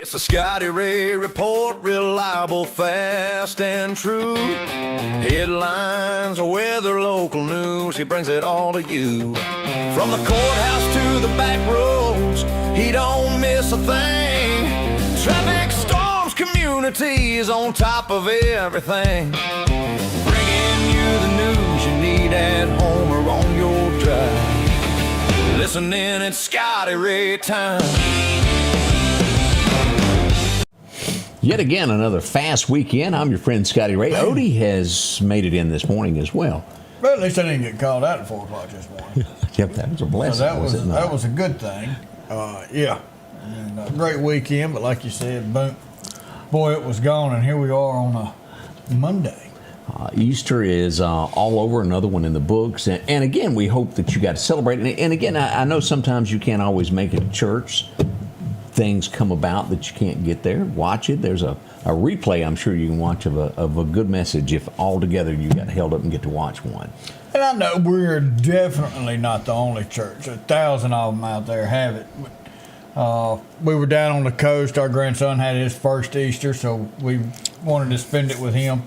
It's the Scotty Ray Report, reliable, fast, and true. Headlines, weather, local news, he brings it all to you. From the courthouse to the back roads, he don't miss a thing. Traffic, storms, communities, on top of everything. Bringing you the news you need at home or on your drive. Listening, it's Scotty Ray time. Yet again, another fast weekend. I'm your friend Scotty Ray. Odie has made it in this morning as well. But at least I didn't get called out at 4 o'clock this morning. Yep, that was a blessing. So that was a good thing. Yeah. And a great weekend, but like you said, boom, boy, it was gone, and here we are on a Monday. Easter is all over, another one in the books. And again, we hope that you got to celebrate. And again, I know sometimes you can't always make it to church. Things come about that you can't get there. Watch it. There's a replay I'm sure you can watch of a good message if all together you got held up and get to watch one. And I know we're definitely not the only church. 1,000 of them out there have it. We were down on the coast. Our grandson had his first Easter, so we wanted to spend it with him.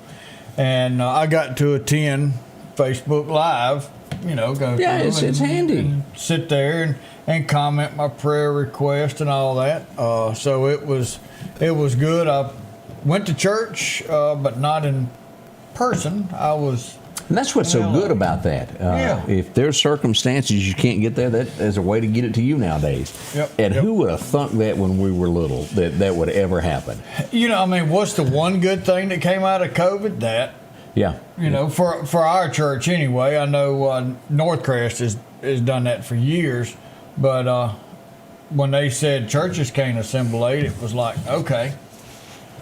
And I got to attend Facebook Live. You know, go yeah, through it's handy. And sit there and comment my prayer request and all that. So it was good. I went to church, but not in person. And that's what's so good about that. Yeah. If there's circumstances you can't get there, there's a way to get it to you nowadays. Yep. And who would have thunk that when we were little, that would ever happen? You know, I mean, what's the one good thing that came out of COVID? That. Yeah. You know, for our church anyway. I know Northcrest has done that for years. But when they said churches can't assemble late, it was like, okay,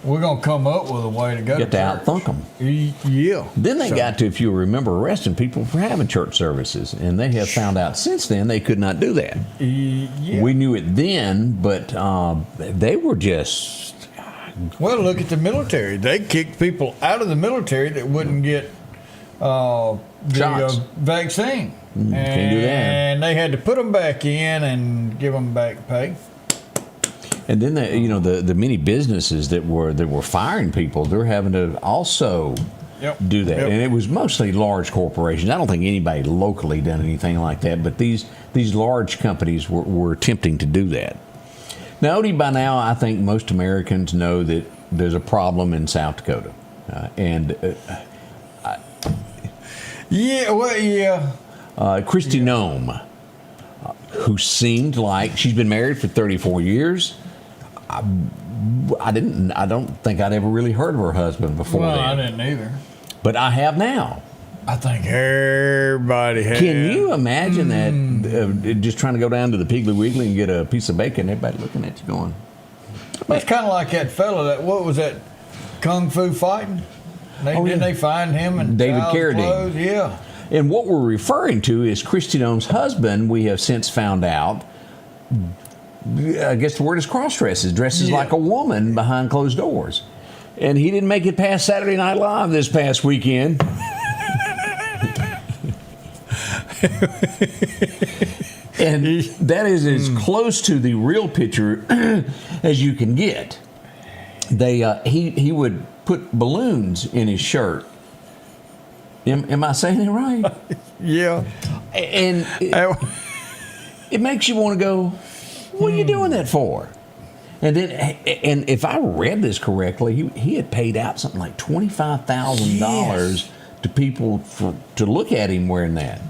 we're going to come up with a way to go Get to out-thunk them. Yeah. Then they got to, if you remember, arresting people for having church services. And they have found out since then they could not do that. Yeah. We knew it then, but they were just... Well, look at the military. They kicked people out of the military that wouldn't get the vaccine. Can't do that. And they had to put them back in and give them back pay. And then the many businesses that were firing people, they're having to also do that. Yep. And it was mostly large corporations. I don't think anybody locally done anything like that, but these large companies were attempting to do that. Now, Odie, by now, I think most Americans know that there's a problem in South Dakota. Christy Nome, who seemed like she's been married for 34 years. I don't think I'd ever really heard of her husband before. Well, then. I didn't either. But I have now. I think everybody has. Can you imagine that? Just trying to go down to the Piggly Wiggly and get a piece of bacon, everybody looking at you going. It's kind of like that fella what was that, Kung Fu Fighting? Didn't they find him in David child's Carradine. clothes? Yeah. And what we're referring to is Christy Nome's husband. We have since found out, I guess the word is cross-dresses, dresses like a woman behind closed doors. And he didn't make it past Saturday Night Live this past weekend. And that is as close to the real picture as you can get. He would put balloons in his shirt. Am I saying it right? Yeah. And it makes you want to go, what are you doing that for? And then, and if I read this correctly, he had paid out something like $25,000 to people to look at him wearing that.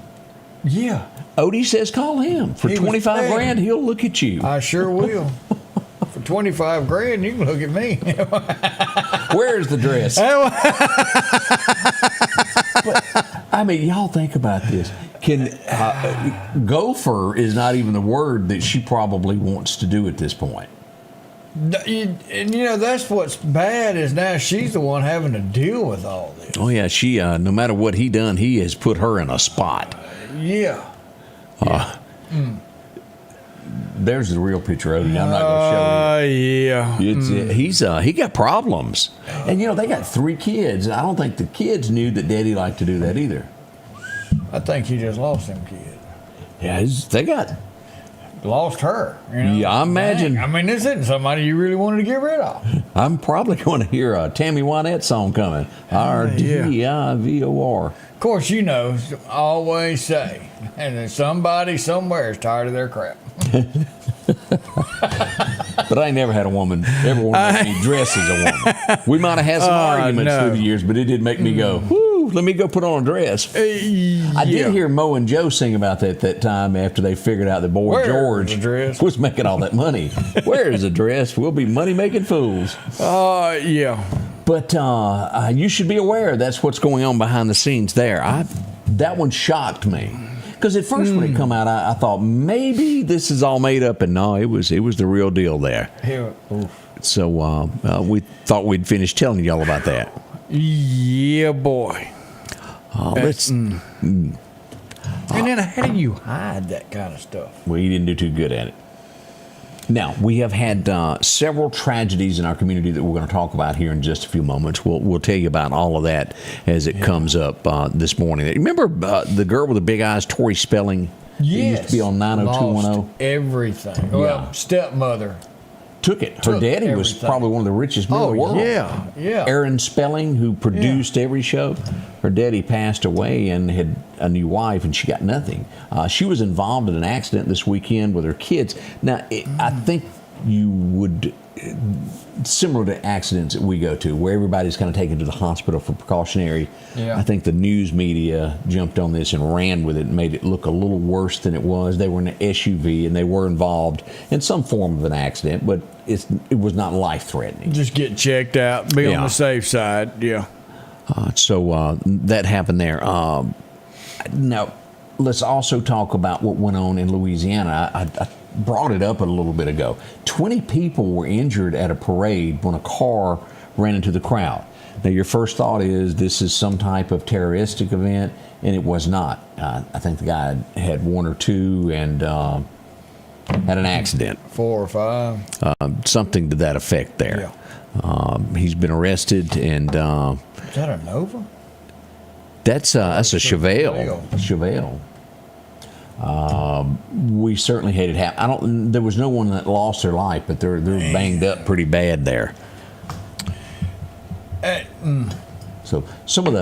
Yeah. Odie says call him. For 25 grand, he'll look at you. I sure will. For 25 grand, you can look at me. Where's the dress? But, I mean, y'all think about this. Gopher is not even the word that she probably wants to do at this point. And you know, that's what's bad is now she's the one having to deal with all this. Oh, yeah. She, no matter what he done, he has put her in a spot. Yeah. There's the real picture of it. I'm not going to show you. Yeah. He got problems. And, they got 3 kids. I don't think the kids knew that Daddy liked to do that either. I think he just lost them kids. Yeah, they got lost her. You know? Yeah, I imagine. Dang. I mean, this isn't somebody you really wanted to get rid of. I'm probably going to hear a Tammy Wynette song coming. RDIVOR. Of course, you know, always say, and there's somebody somewhere is tired of their crap. But I ain't never had a woman ever want to make me dress as a woman. We might have had some arguments through the years, but it did make me go, whoo, let me go put on a dress. I did hear Mo and Joe sing about that time after they figured out that Boy George was making all that money. Where's the dress? We'll be money-making fools. Yeah. But you should be aware that's what's going on behind the scenes there. That one shocked me. Because at first when it come out, I thought maybe this is all made up, and no, it was the real deal there. So we thought we'd finish telling y'all about that. Yeah, boy. And then how do you hide that kind of stuff? Well, he didn't do too good at it. Now, we have had several tragedies in our community that we're going to talk about here in just a few moments. We'll tell you about all of that as it comes up this morning. Remember the girl with the big eyes, Tori Spelling? Yes. Used to be on 90210? Lost everything. Well, stepmother. Took it. Her daddy was probably one of the richest men in the world. Yeah. Aaron Spelling, who produced every show. Her daddy passed away and had a new wife, and she got nothing. She was involved in an accident this weekend with her kids. Now, I think you would, similar to accidents that we go to, where everybody's kind of taken to the hospital for precautionary. I think the news media jumped on this and ran with it and made it look a little worse than it was. They were in an SUV and they were involved in some form of an accident, but it was not life-threatening. Just get checked out, be on the safe side, So that happened there. Now, let's also talk about what went on in Louisiana. I brought it up a little bit ago. 20 people were injured at a parade when a car ran into the crowd. Now, your first thought is this is some type of terroristic event, and it was not. I think the guy had one or two and had an accident. 4 or 5. Something to that effect there. He's been arrested, and... is that a Nova? That's a Chevelle. We certainly hated there was no one that lost their life, but they're banged up pretty bad there. So some of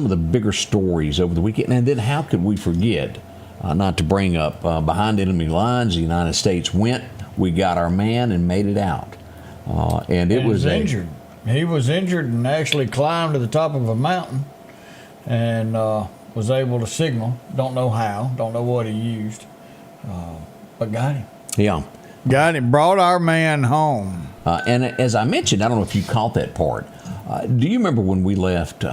the bigger stories over the weekend, and then how could we forget not to bring up behind enemy lines? The United States went. We got our man and made it out, and it was injured. He was injured and actually climbed to the top of a mountain and was able to signal. Don't know how. Don't know what he used, but got him. Yeah. Got him. Brought our man home. And as I mentioned, I don't know if you caught that part. Do you remember when we left,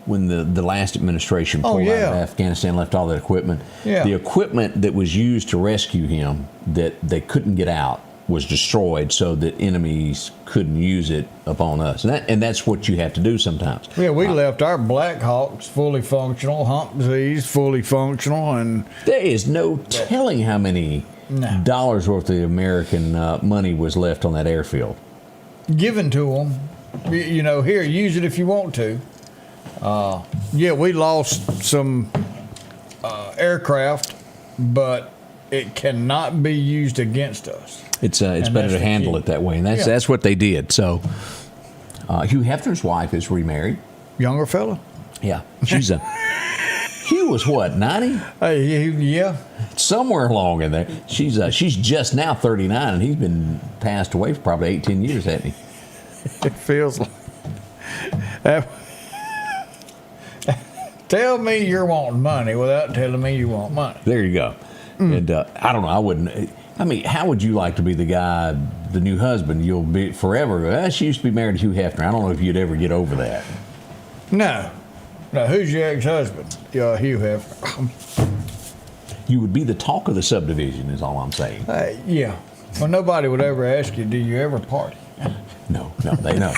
when the last administration pulled out of Afghanistan, left all that equipment? The equipment that was used to rescue him that they couldn't get out was destroyed so that enemies couldn't use it upon us. And that's what you have to do sometimes. Yeah, we left our Black Hawks fully functional, Hump Z's fully functional. And there is no telling how many dollars worth of American money was left on that airfield. Given to them. You know, here, use it if you want to. We lost some aircraft, but it cannot be used against us. It's better to handle it that way, and that's what they did. So, Hugh Hefner's wife is remarried. Younger fella? Yeah, she's Hugh was what, 90? Yeah. Somewhere along in there. She's just now 39, and he's been passed away for probably 18 years, hasn't he? It feels like... Tell me you're wanting money without telling me you want money. There you go. And I don't know, I wouldn't... I mean, how would you like to be the guy, the new husband, you'll be forever? She used to be married to Hugh Hefner. I don't know if you'd ever get over that. No. Who's your ex-husband? Hugh Hefner. You would be the talk of the subdivision, is all I'm saying. Yeah. Well, nobody would ever ask you, do you ever party? No, they know.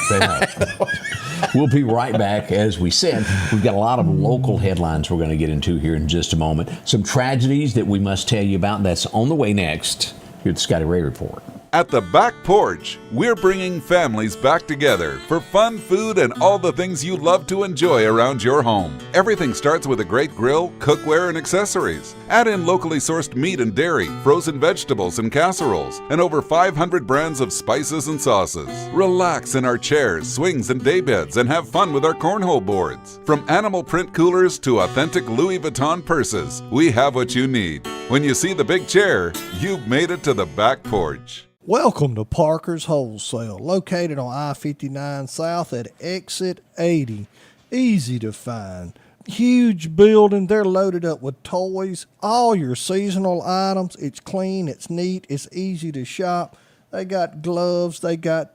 We'll be right back. As we said, we've got a lot of local headlines we're going to get into here in just a moment. Some tragedies that we must tell you about. That's on the way next here at the Scotty Ray Report. At the Back Porch, we're bringing families back together for fun, food, and all the things you love to enjoy around your home. Everything starts with a great grill, cookware, and accessories. Add in locally sourced meat and dairy, frozen vegetables and casseroles, and over 500 brands of spices and sauces. Relax in our chairs, swings, and daybeds and have fun with our cornhole boards. From animal print coolers to authentic Louis Vuitton purses, we have what you need. When you see the big chair, you've made it to the Back Porch. Welcome to Parker's Wholesale, located on I-59 South at Exit 80. Easy to find. Huge building. They're loaded up with toys, all your seasonal items. It's clean, it's neat, it's easy to shop. They got gloves, they got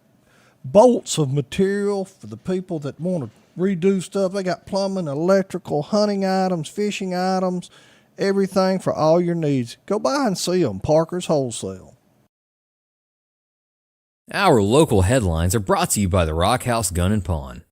bolts of material for the people that want to redo stuff. They got plumbing, electrical, hunting items, fishing items, everything for all your needs. Go by and see them, Parker's Wholesale. Our local headlines are brought to you by the Rock House Gun and Pawn.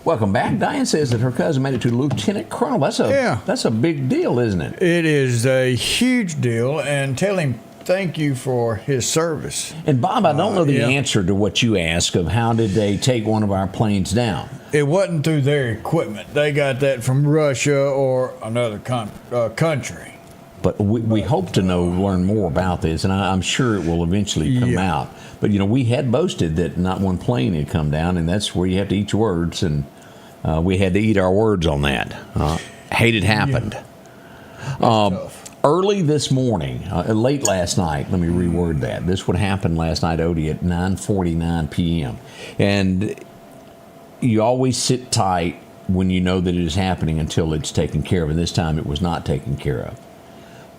Welcome back. Diane says that her cousin made it to Lieutenant Colonel. That's a big deal, isn't it? It is a huge deal, and tell him thank you for his service. And Bob, I don't know the answer to what you ask of how did they take one of our planes down. It wasn't through their equipment. They got that from Russia or another country. But we hope to learn more about this, and I'm sure it will eventually come out. But, we had boasted that not one plane had come down, and that's where you have to eat your words, and we had to eat our words on that. Hate it happened. Early this morning, late last night, let me reword that. This would happen last night, Odie, at 9:49 p.m. And you always sit tight when you know that it is happening until it's taken care of, and this time it was not taken care of.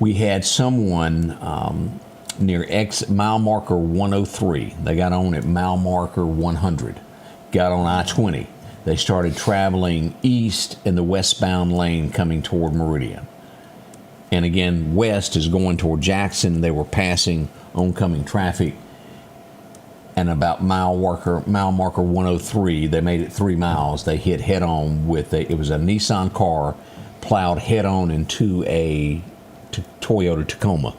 We had someone near mile marker 103. They got on at mile marker 100, got on I-20. They started traveling east in the westbound lane coming toward Meridian. And again, west is going toward Jackson. They were passing oncoming traffic. And about mile marker 103, they made it 3 miles. They hit head on it was a Nissan car plowed head on into a Toyota Tacoma.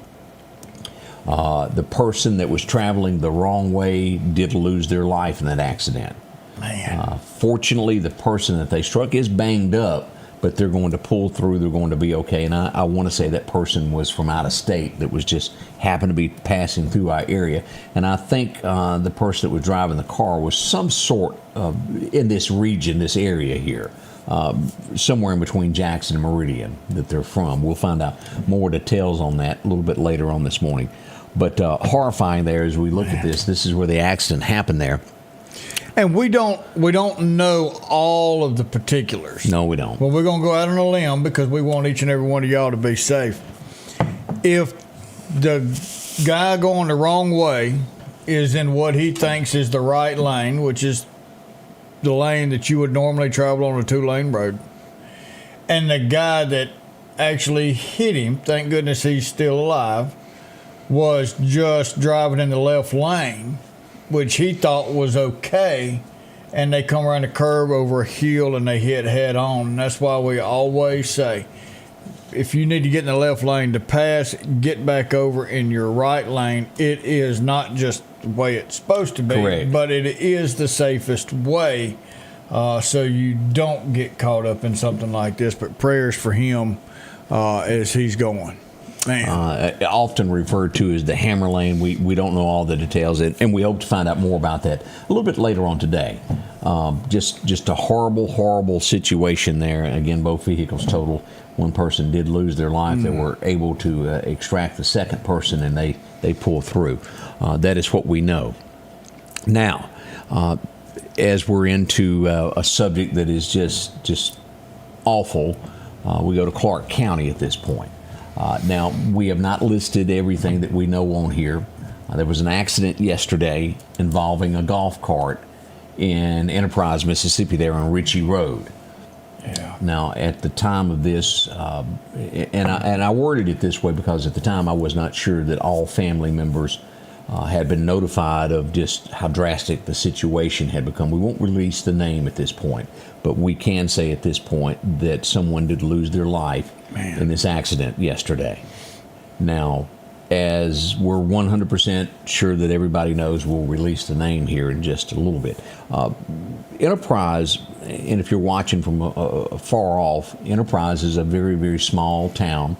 The person that was traveling the wrong way did lose their life in that accident. Man. Fortunately, the person that they struck is banged up, but they're going to pull through. They're going to be okay. And I want to say that person was from out of state that was just happened to be passing through our area. And I think the person that was driving the car was some sort of in this region, this area here. Somewhere in between Jackson and Meridian that they're from. We'll find out more details on that a little bit later on this morning. But horrifying there as we look at this. This is where the accident happened there. And we don't know all of the particulars. No, we don't. Well, we're going to go out on a limb because we want each and every one of y'all to be safe. If the guy going the wrong way is in what he thinks is the right lane, which is the lane that you would normally travel on a 2-lane road, and the guy that actually hit him, thank goodness he's still alive, was just driving in the left lane, which he thought was okay, and they come around the curve over a hill and they hit head on. And that's why we always say, if you need to get in the left lane to pass, get back over in your right lane. It is not just the way it's supposed to be, correct, but it is the safest way, so you don't get caught up in something like this. But prayers for him as he's going. Man. Often referred to as the hammer lane. We don't know all the details, and we hope to find out more about that a little bit later on today. Just a horrible situation there. Again, both vehicles totaled. One person did lose their life. They were able to extract the second person, and they pulled through. That is what we know. Now, as we're into a subject that is just awful, we go to Clark County at this point. Now, we have not listed everything that we know on here. There was an accident yesterday involving a golf cart in Enterprise, Mississippi, there on Ritchie Road. Yeah. Now, at the time of this, and I worded it this way because at the time I was not sure that all family members had been notified of just how drastic the situation had become. We won't release the name at this point, but we can say at this point that someone did lose their life in this accident yesterday. Now, as we're 100% sure that everybody knows, we'll release the name here in just a little bit. Enterprise, and if you're watching from far off, Enterprise is a very, very small town.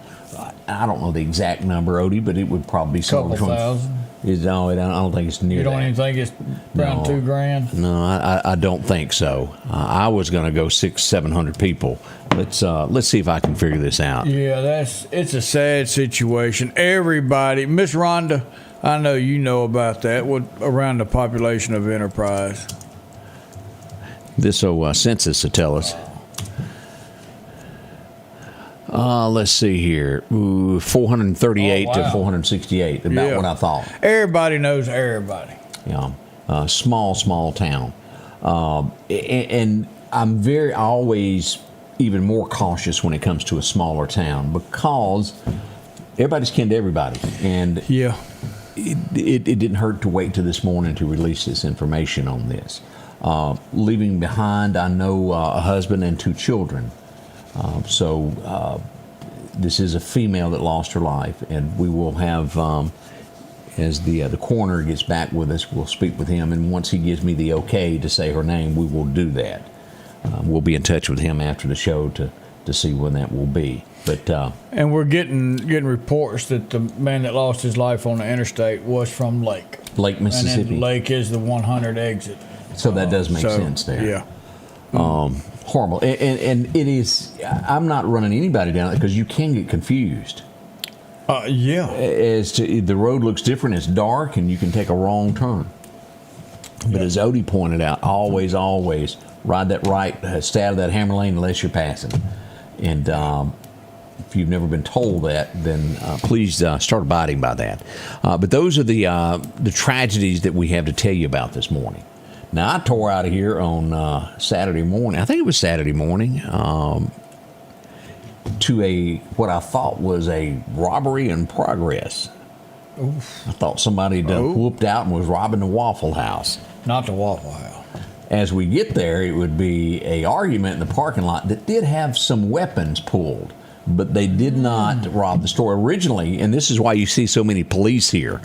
I don't know the exact number, Odie, but it would probably be somewhere Couple between. thousand. No, I don't think it's near You don't that. even think it's around No. $2,000? No, I don't think so. I was going to go 600-700 people. Let's see if I can figure this out. Yeah, it's a sad situation. Everybody, Miss Rhonda, I know you know about that. What around the population of Enterprise? This census will tell us. Let's see here. 438 Oh, to wow. 468. About Yeah. what I thought. Everybody knows everybody. Yeah, small town, and I'm always even more cautious when it comes to a smaller town because everybody's kin to everybody, and Yeah. it didn't hurt to wait till this morning to release this information on this. Leaving behind, I know a husband and 2 children, so this is a female that lost her life, and we will have. As the coroner gets back with us, we'll speak with him, and once he gives me the okay to say her name, we will do that. We'll be in touch with him after the show to see when that will be. But And we're getting reports that the man that lost his life on the interstate was from Lake. Lake And then Mississippi, Lake is the 100 exit. so that does make So, sense there. Yeah. Horrible, and it is. I'm not running anybody down because you can get confused. Yeah. As to the road looks different, it's dark, and you can take a wrong turn. But as Odie pointed out, always ride that right, stay out of that hammer lane unless you're passing. And if you've never been told that, then please start abiding by that. But those are the tragedies that we have to tell you about this morning. Now, I tore out of here on Saturday morning. I think it was Saturday morning. To what I thought was a robbery in progress. Oof. I thought somebody had whooped out and was robbing the Waffle House. Not the Waffle House. As we get there, it would be a argument in the parking lot that did have some weapons pulled, but they did not rob the store originally. And this is why you see so many police here,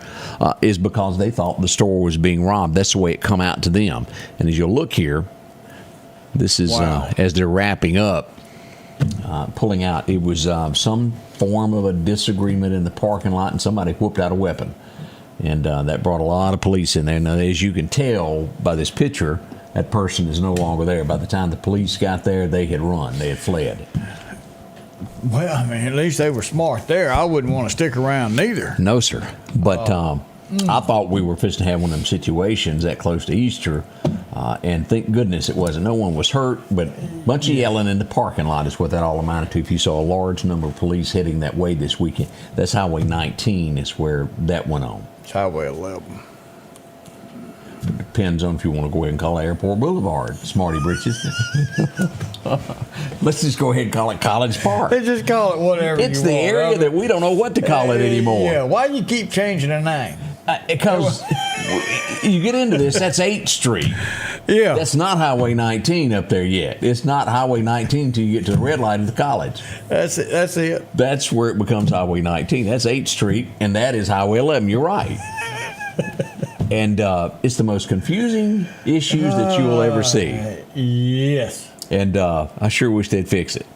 is because they thought the store was being robbed. That's the way it come out to them. And as you'll look here, this is Wow. as they're wrapping up. Pulling out, it was some form of a disagreement in the parking lot, and somebody whipped out a weapon, and that brought a lot of police in there. Now, as you can tell by this picture, that person is no longer there. By the time the police got there, they had run, they had fled. Well, I mean, at least they were smart there. I wouldn't want to stick around neither. No, sir. But I thought we were fixing to have one of them situations that close to Easter, and thank goodness it wasn't. No one was hurt, but a bunch of yelling in the parking lot is what that all amounted to. If you saw a large number of police heading that way this weekend, that's Highway 19 is where that went on. It's Highway 11. Depends on if you want to go ahead and call it Airport Boulevard, Smarty Britches. Let's just go ahead and call it College Park. They just call it whatever It's you the want. area that we don't know what to call it anymore. Yeah, why do you keep changing the name? Because you get into this, that's 8th Street. Yeah. That's not Highway 19 up there yet. It's not Highway 19 until you get to the red light at the college. That's it. That's it. That's where it becomes Highway 19. That's 8th Street, and that is Highway 11. You're right. And it's the most confusing issues that you will ever see. Yes. And I sure wish they'd fix it.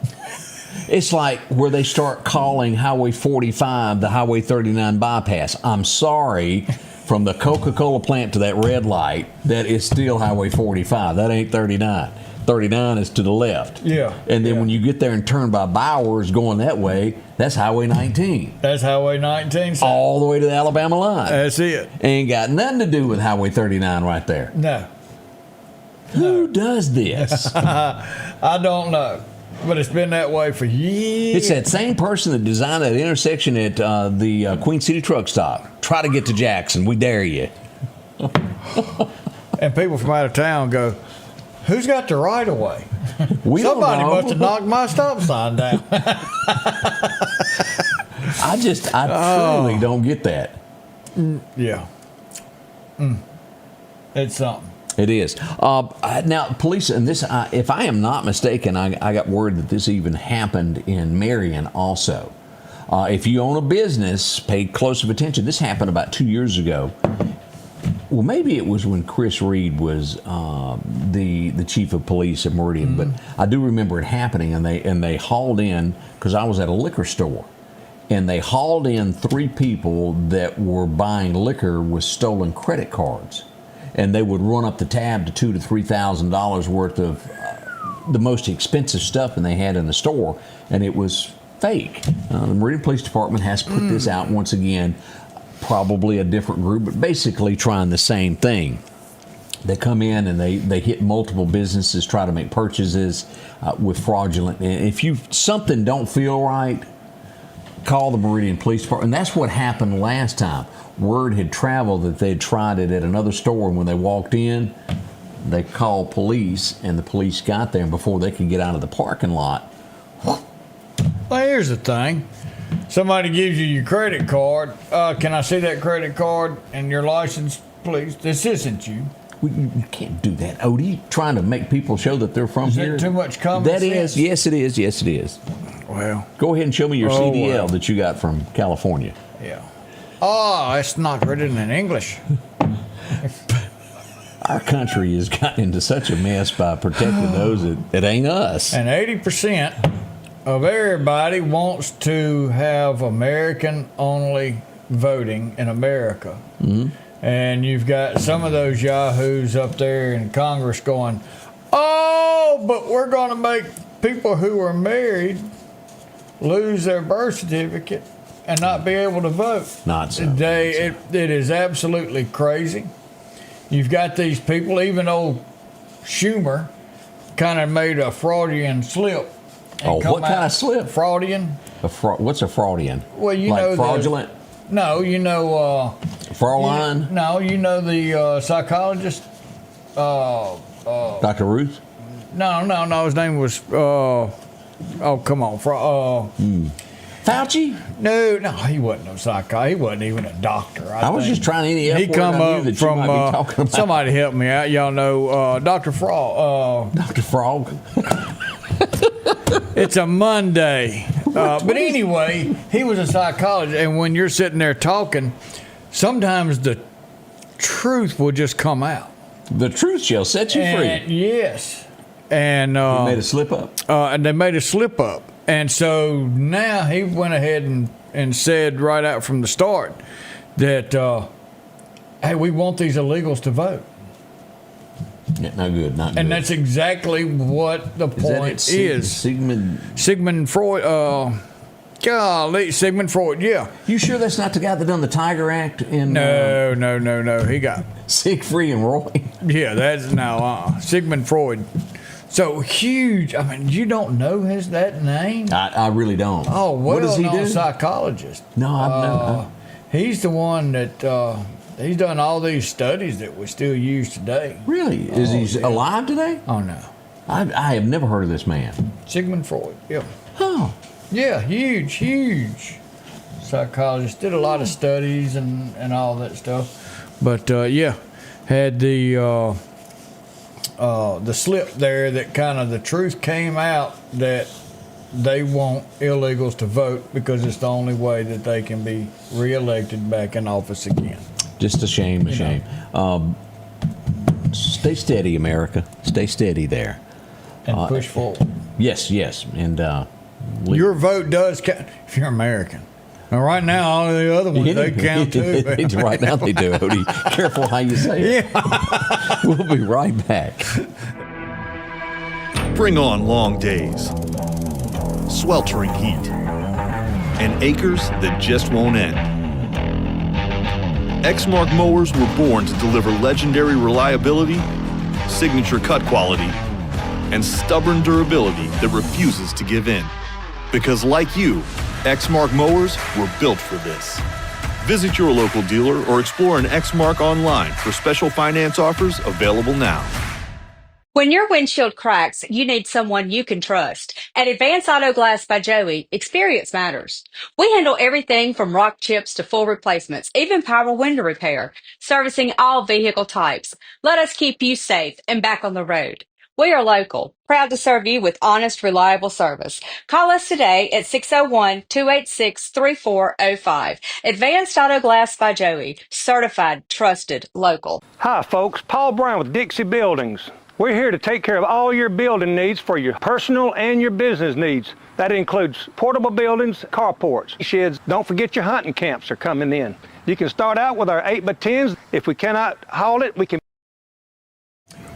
It's like where they start calling Highway 45 the Highway 39 bypass. I'm sorry, from the Coca-Cola plant to that red light, that is still Highway 45. That ain't 39. 39 is to the left. Yeah, And then yeah. when you get there and turn by Bowers going that way, that's Highway 19. That's Highway 19. All the way to the Alabama line. That's it. Ain't got nothing to do with Highway 39 right there. No. Who does this? I don't know. But it's been that way for years. It's that same person that designed that intersection at the Queen City truck stop. Try to get to Jackson. We dare you. And people from out of town go, who's got the right of way? We don't Somebody know. must have knocked my stop sign down. I truly don't get that. Yeah. It's something. It is. Now, police, and this, if I am not mistaken, I got word that this even happened in Meridian also. If you own a business, pay close of attention. This happened about 2 years ago. Well, maybe it was when Chris Reed was the chief of police at Meridian, but I do remember it happening, and they hauled in, because I was at a liquor store, and they hauled in 3 people that were buying liquor with stolen credit cards, and they would run up the tab to $2,000 to $3,000 worth of the most expensive stuff, and they had in the store, and it was fake. The Meridian Police Department has put this out once again. Probably a different group, but basically trying the same thing. They come in and they hit multiple businesses, try to make purchases with fraudulent. And if something don't feel right, call the Meridian Police Department. And that's what happened last time. Word had traveled that they'd tried it at another store, and when they walked in, they called police, and the police got there, and before they could get out of the parking lot. Well, here's the thing. Somebody gives you your credit card. Can I see that credit card and your license, please? This isn't you. You can't do that, Odie. Trying to make people show that they're from here. Is that too much common That sense? is. Yes, it is. Yes, it is. Well. Go ahead and show me your CDL well. that you got from California. Yeah. Oh, it's not written in English. Our country has gotten into such a mess by protecting those that ain't us. And 80% of everybody wants to have American-only voting in America. Mm-hmm. And you've got some of those yahoos up there in Congress going, oh, but we're going to make people who are married lose their birth certificate and not be able to vote. Not so. It is absolutely crazy. You've got these people, even old Schumer kind of made a Freudian slip. Oh, what kind of slip? Freudian. What's a Freudian? Well, you like know fraudulent. No, you know. Fraulein. You know the psychologist. Dr. Ruth. No. His name was. Oh, come on, Fauci. No, he wasn't no psychologist. He wasn't even a doctor. I was just trying any F He word come I knew up that from. you might be talking about. Somebody help me out. Y'all know Dr. Frog. Dr. Frog. It's a Monday. But anyway, he was a psychologist, and when you're sitting there talking, sometimes the truth will just come out. The truth shall set you free. Yes. And he made a slip up. And they made a slip up. And so now he went ahead and said right out from the start that, hey, we want these illegals to vote. Yeah, not good. And that's exactly what the point is. Sigmund Freud. Sigmund Freud. Yeah. You sure that's not the guy that done the Tiger Act? No. He got Siegfried and Roy. Yeah, that's Sigmund Freud. So huge. I mean, you don't know that name? I really don't. Oh, what does he do? Psychologist. No, I've he's the one that. He's done all these studies that we still use today. Really? Is he alive today? Oh, no. I have never heard of this man. Sigmund Freud, yeah. Oh. Yeah, huge psychologist. Did a lot of studies and all that stuff. But, had the slip there that kind of the truth came out that they want illegals to vote because it's the only way that they can be reelected back in office again. Just a shame. Stay steady, America. Stay steady there. And push forward. Yes. And your vote does count if you're American. Now, right now, all the other ones, they count too. Right now they do, Odie. Careful how you say it. Yeah. We'll be right back. Bring on long days, sweltering heat, and acres that just won't end. Exmark mowers were born to deliver legendary reliability, signature cut quality, and stubborn durability that refuses to give in. Because like you, Exmark mowers were built for this. Visit your local dealer or explore an Exmark online for special finance offers available now. When your windshield cracks, you need someone you can trust. At Advanced Auto Glass by Joey, experience matters. We handle everything from rock chips to full replacements, even power window repair, servicing all vehicle types. Let us keep you safe and back on the road. We are local, proud to serve you with honest, reliable service. Call us today at 601-286-3405. Advanced Auto Glass by Joey. Certified, trusted, local. Hi, folks. Paul Brown with Dixie Buildings. We're here to take care of all your building needs for your personal and your business needs. That includes portable buildings, carports, sheds. Don't forget your hunting camps are coming in. You can start out with our 8x10s. If we cannot haul it, we can.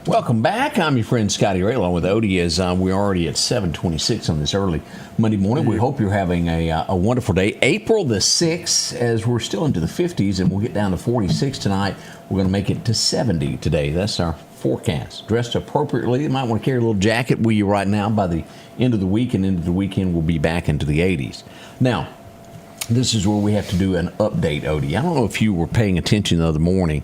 Welcome back. I'm your friend Scotty Ray, along with Odie, as we're already at 7:26 on this early Monday morning. We hope you're having a wonderful day. April the 6th, as we're still into the 50s, and we'll get down to 46 tonight. We're going to make it to 70 today. That's our forecast. Dressed appropriately. You might want to carry a little jacket with you right now. By the end of the week and into the weekend, we'll be back into the 80s. Now, this is where we have to do an update, Odie. I don't know if you were paying attention the other morning.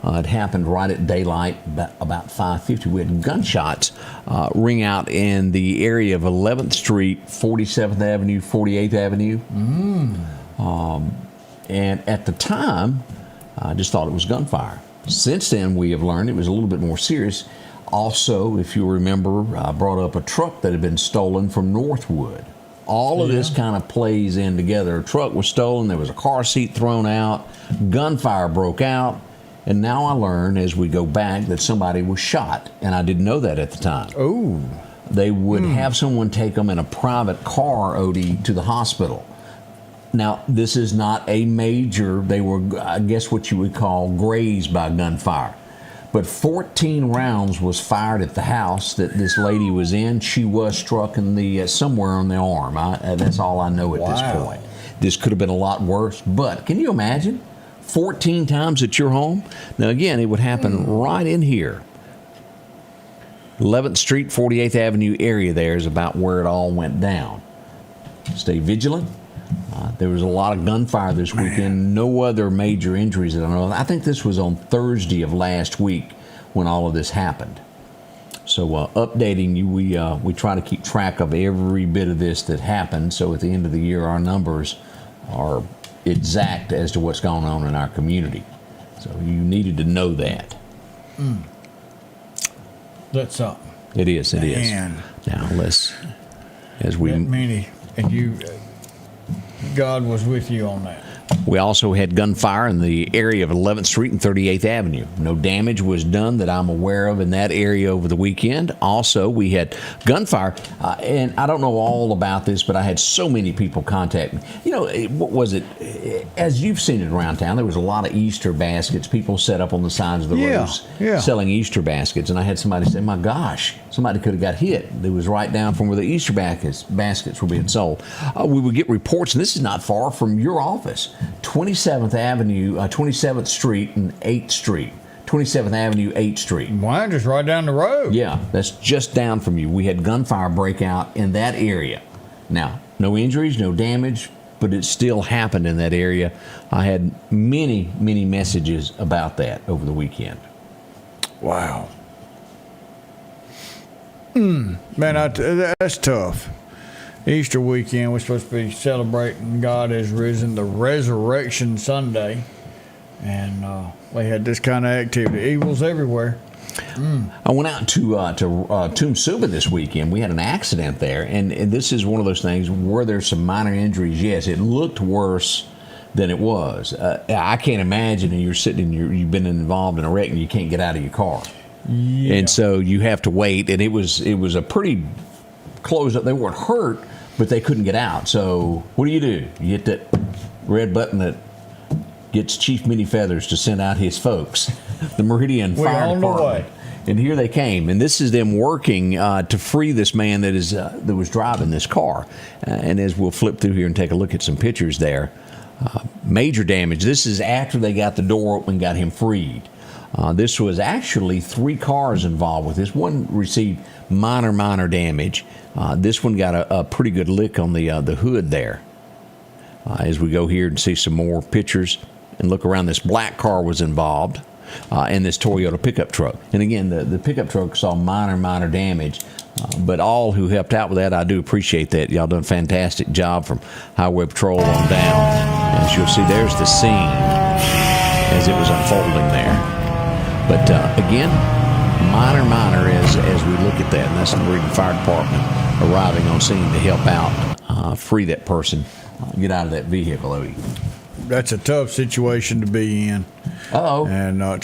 It happened right at daylight, about 5:50. We had gunshots ring out in the area of 11th Street, 47th Avenue, 48th Avenue. And at the time, I just thought it was gunfire. Since then, we have learned it was a little bit more serious. Also, if you remember, I brought up a truck that had been stolen from Northwood. All of this kind of plays in together. A truck was stolen. There was a car seat thrown out. Gunfire broke out. And now I learn, as we go back, that somebody was shot. And I didn't know that at the time. Oh. They would have someone take them in a private car, Odie, to the hospital. Now, this is not a major, they were, I guess, what you would call grazed by gunfire. But 14 rounds was fired at the house that this lady was in. She was struck in the somewhere on the arm. That's all I know at this point. This could have been a lot worse. But can you imagine? 14 times at your home? Now, again, it would happen right in here. 11th Street, 48th Avenue area there is about where it all went down. Stay vigilant. There was a lot of gunfire this weekend. No other major injuries that I know of. I think this was on Thursday of last week when all of this happened. So updating you, we try to keep track of every bit of this that happened. So at the end of the year, our numbers are exact as to what's going on in our community. So you needed to know that. That's something. It is. It is. Man. Now let's, as we. That many, and you, God was with you on that. We also had gunfire in the area of 11th Street and 38th Avenue. No damage was done that I'm aware of in that area over the weekend. Also, we had gunfire, and I don't know all about this, but I had so many people contact me. You know, what was it? As you've seen it around town, there was a lot of Easter baskets. People set up on the sides of the roads selling Easter baskets, and I had somebody say, my gosh, somebody could have got hit. It was right down from where the Easter baskets were being sold. We would get reports, and this is not far from your office. 27th Avenue, 27th Street and 8th Street. 27th Avenue, 8th Street. Mine just right down the road. Yeah, that's just down from you. We had gunfire break out in that area. Now, no injuries, no damage, but it still happened in that area. I had many, many messages about that over the weekend. Wow. Man, that's tough. Easter weekend, we're supposed to be celebrating God has risen, the Resurrection Sunday, and we had this kind of activity. Evil's everywhere. I went out to Tomb Suba this weekend. We had an accident there, and this is one of those things where there's some minor injuries. Yes, it looked worse than it was. I can't imagine you're sitting in you've been involved in a wreck and you can't get out of your car. Yeah. And so you have to wait, and it was a pretty close up. They weren't hurt, but they couldn't get out. So what do? You hit that red button that gets Chief Many Feathers to send out his folks, the Meridian Fire Department. And here they came, and this is them working to free this man that was driving this car. And as we'll flip through here and take a look at some pictures there, major damage. This is after they got the door open and got him freed. This was actually 3 cars involved with this. One received minor damage. This one got a pretty good lick on the hood there. As we go here and see some more pictures and look around, this black car was involved, and this Toyota pickup truck. And again, the pickup truck saw minor damage. But all who helped out with that, I do appreciate that. Y'all done a fantastic job from Highway Patrol on down. As you'll see, there's the scene as it was unfolding there. But again, minor as we look at that, and that's the Meridian Fire Department arriving on scene to help out, free that person, get out of that vehicle, Odie. That's a tough situation to be in. Uh-oh. And I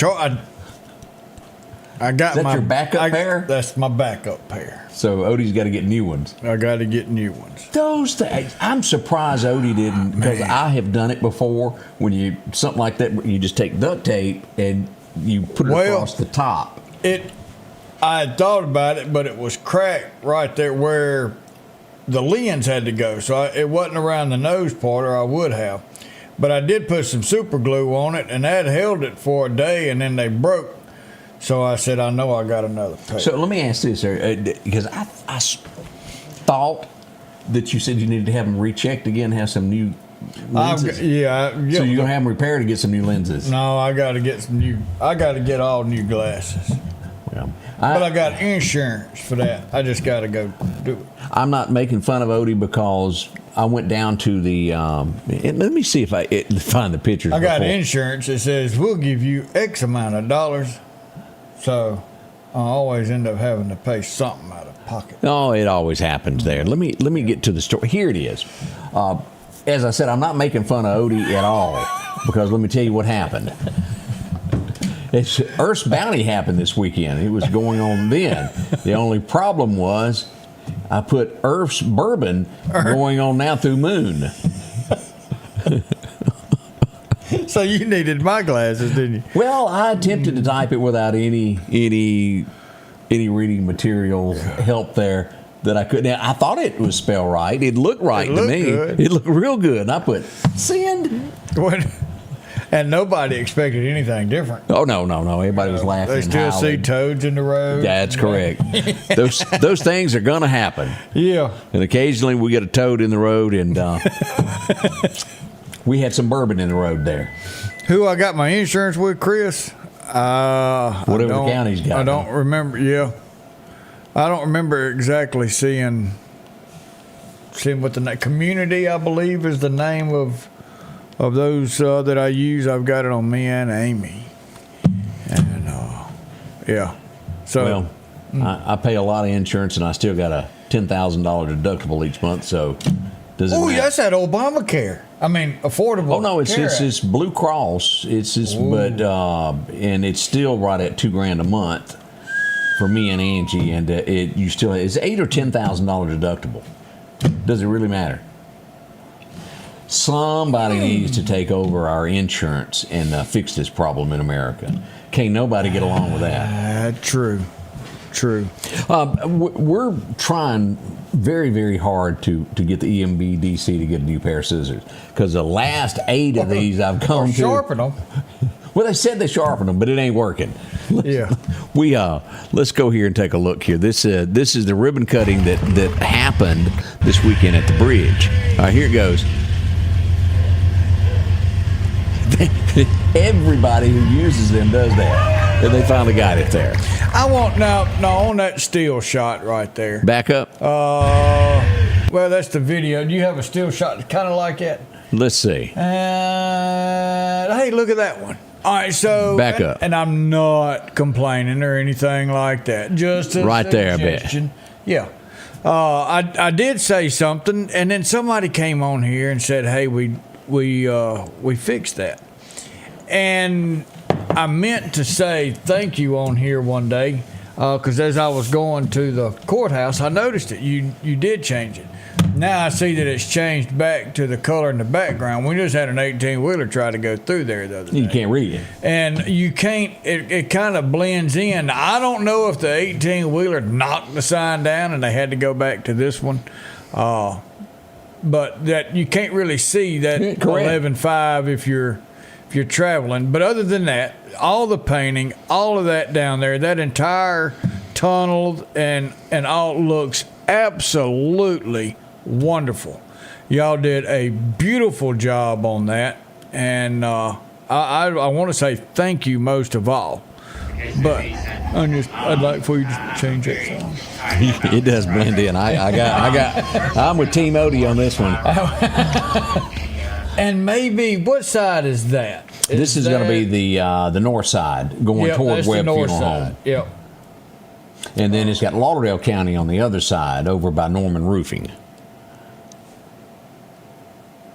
got Is that my your backup pair? That's my backup pair. So Odie's got to get new ones. I got to get new ones. Those things, I'm surprised Odie didn't, because I have done it before. When you something like that, you just take duct tape and you put it across the top. I had thought about it, but it was cracked right there where the lens had to go. So it wasn't around the nose part, or I would have. But I did put some super glue on it, and that held it for a day, and then they broke. So I said, I know I got another pair. So let me ask this, because I thought that you said you needed to have them rechecked again, have some new lenses. So you're going to have them repaired to get some new lenses? No, I got to get some new. I got to get all new glasses. Well, but I got insurance for that. I just got to go do it. I'm not making fun of Odie because I went down to the. Let me see if I find the pictures. I got insurance that says we'll give you X amount of dollars. So I always end up having to pay something out of pocket. Oh, it always happens there. Let me get to the story. Here it is. As I said, I'm not making fun of Odie at all, because let me tell you what happened. Earth's Bounty happened this weekend. It was going on then. The only problem was I put Earth's Bourbon going on now through Moon. So you needed my glasses, didn't you? Well, I attempted to type it without any reading material help there that I couldn't. I thought it was spelled right. It looked right to me. Good. It looked real good. And I put send. And nobody expected anything different. Oh no! Everybody was laughing. They still see toads in the road. That's correct. those things are gonna happen. Yeah. And occasionally we get a toad in the road, and we had some bourbon in the road there. Who I got my insurance with, Chris? Whatever the county's got. I don't remember. Yeah, I don't remember exactly seeing what the community, I believe, is the name of those that I use. I've got it on me and Amy, and yeah. So I pay a lot of insurance, and I still got a $10,000 deductible each month. So does it matter? That's that Obamacare. I mean, affordable. Oh no, it's Blue Cross. It's this, but and it's still right at $2,000 a month for me and Angie, and it's $8,000 or $10,000 deductible. Does it really matter? Somebody needs to take over our insurance and fix this problem in America. Can't nobody get along with that. True. We're trying very, very hard to get the EMBDC to get a new pair of scissors, because the last 8 of these I've come to sharpen them. Well, they said they sharpened them, but it ain't working. Yeah. Let's go here and take a look here. This is the ribbon cutting that happened this weekend at the bridge. All right, here it goes. Everybody who uses them does that, and they finally got it there. I want now on that still shot right there. Back up. Well, that's the video. Do you have a still shot kind of like that? Let's see. Hey, look at that one. All right, so back up. And I'm not complaining or anything like that. Just a right there, I bet. Yeah. I did say something, and then somebody came on here and said, "Hey, we fixed that," and I meant to say thank you on here one day, because as I was going to the courthouse, I noticed it. You did change it. Now I see that it's changed back to the color in the background. We just had an 18-wheeler try to go through there the other day. You can't read it. And you can't, it kind of blends in. I don't know if the 18-wheeler knocked the sign down and they had to go back to this one. But that you can't really see that 11.5 if you're traveling. But other than that, all the painting, all of that down there, that entire tunnel and all looks absolutely wonderful. Y'all did a beautiful job on that, and I want to say thank you most of all. But I'd like for you to change that song. It does blend in. I'm with Team Odie on this one. And maybe what side is that? This is going to be the north side, going toward Webb Funeral Home. Yep. And then it's got Lauderdale County on the other side, over by Norman Roofing.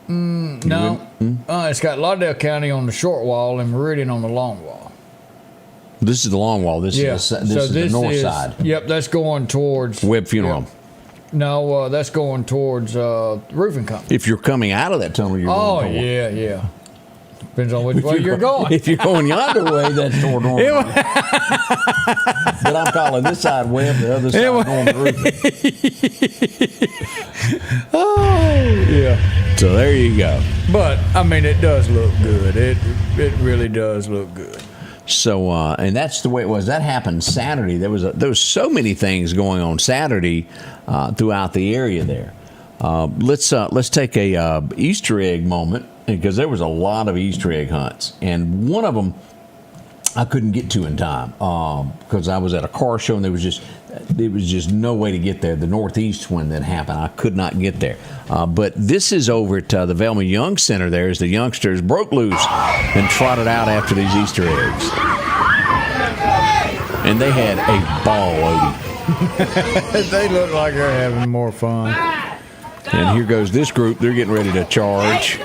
No, it's got Lauderdale County on the short wall and Meridian on the long wall. This is the long wall. This is the north side. Yep, that's going towards Webb Funeral Home. Yep. No, that's going towards roofing company. If you're coming out of that tunnel, you're going toward. Yeah. Depends on which way you're going. If you're going yonder way, that's toward Norman. But I'm calling this side Webb, the other side Norman Roofing. Yeah. So there you go. But I mean, it does look good. It really does look good. So and that's the way it was. That happened Saturday. There was so many things going on Saturday throughout the area there. Let's take a Easter egg moment, because there was a lot of Easter egg hunts, and one of them I couldn't get to in time because I was at a car show and there was just no way to get there. The Northeast one that happened, I could not get there. But this is over at the Velma Young Center there, as the youngsters broke loose and trotted out after these Easter eggs. And they had a ball, Odie. They look like they're having more fun. And here goes this group. They're getting ready to charge.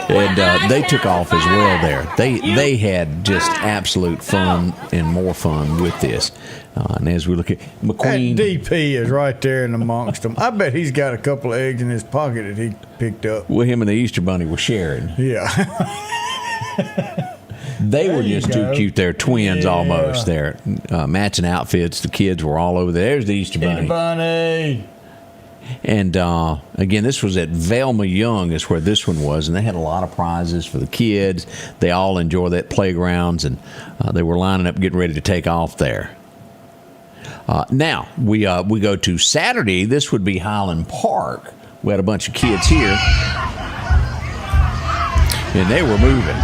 And they took off as well there. They had just absolute fun and more fun with this. And as we look at McQueen. That DP is right there in amongst them. I bet he's got a couple of eggs in his pocket that he picked up. Well, him and the Easter Bunny were sharing. Yeah. They were just too cute. They're twins almost there. Matching outfits. The kids were all over there. There's the Easter Bunny. Easter Bunny. And again, this was at Velma Young is where this one was, and they had a lot of prizes for the kids. They all enjoy that playgrounds, and they were lining up getting ready to take off there. Now we go to Saturday. This would be Highland Park. We had a bunch of kids here, and they were moving.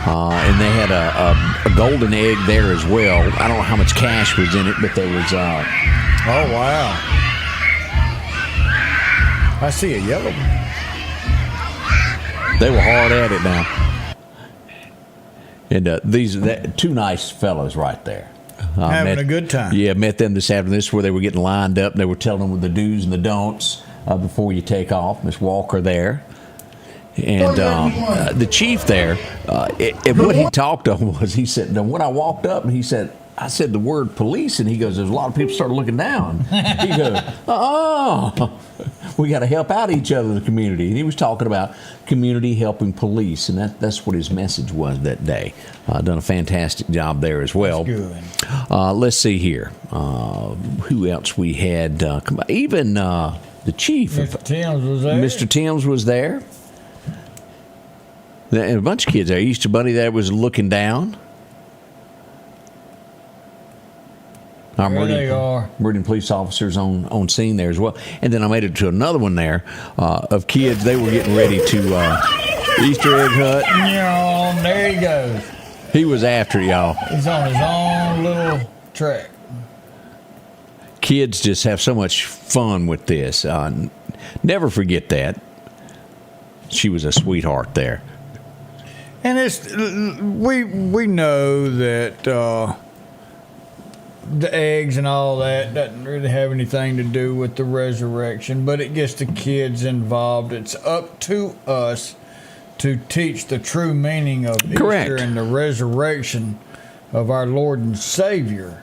And they had a golden egg there as well. I don't know how much cash was in it, but there was. Oh, wow. I see a yellow one. They were hard at it now. And these two nice fellows right there. Having a good time. Yeah, met them this afternoon. This is where they were getting lined up. They were telling them the do's and the don'ts before you take off. Miss Walker there. And the chief there, what he talked on was, he said, when I walked up, and he said, I said the word police, and he goes, there's a lot of people started looking down. He goes, we got to help out each other in the community. And he was talking about community helping police, and that's what his message was that day. Done a fantastic job there as well. That's good. Let's see here. Who else we had? Even the chief. Mr. Timms was there. Mr. Timms was there. And a bunch of kids there. Easter Bunny there was looking down. Our Meridian police officers on scene there as well. And then I made it to another one there of kids. They were getting ready to Easter egg hunt. Yeah, there he goes. He was after y'all. He's on his own little track. Kids just have so much fun with this. Never forget that. She was a sweetheart there. And we know that the eggs and all that doesn't really have anything to do with the resurrection, but it gets the kids involved. It's up to us to teach the true meaning of Easter and the resurrection of our Lord and Savior.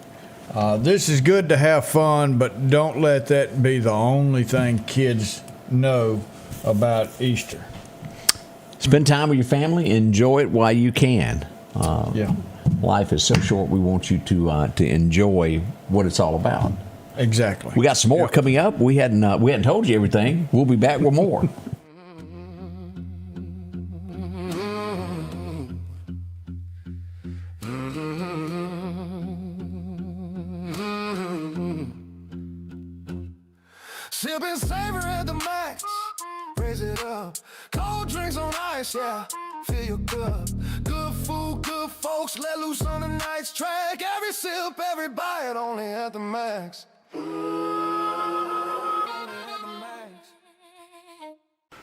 This is good to have fun, but don't let that be the only thing kids know about Easter. Spend time with your family. Enjoy it while you can. Yeah. Life is so short. We want you to enjoy what it's all about. Exactly. We got some more coming up. We hadn't told you everything. We'll be back with more. Sipping savor at the max, raise it up. Cold drinks on ice, yeah. Fill your cup. Good food, good folks, let loose on a night's track. Every sip, every bite, only at the max.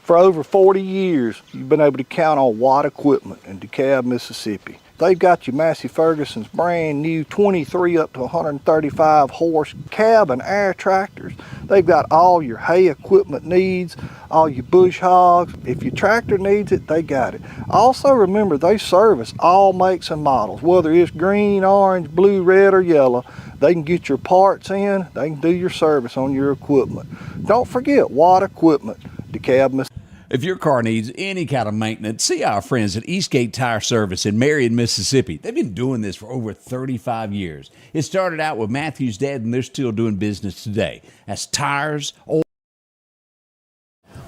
For over 40 years, you've been able to count on Watt Equipment in DeKalb, Mississippi. They've got your Massey Ferguson's brand new 23 up to 135 horse cab and air tractors. They've got all your hay equipment needs, all your bush hogs. If your tractor needs it, they got it. Also remember, they service all makes and models, whether it's green, orange, blue, red, or yellow. They can get your parts in, they can do your service on your equipment. Don't forget Watt Equipment, DeKalb. If your car needs any kind of maintenance, see our friends at Eastgate Tire Service in Meridian, Mississippi. They've been doing this for over 35 years. It started out with Matthew's dad, and they're still doing business today. That's tires, oil.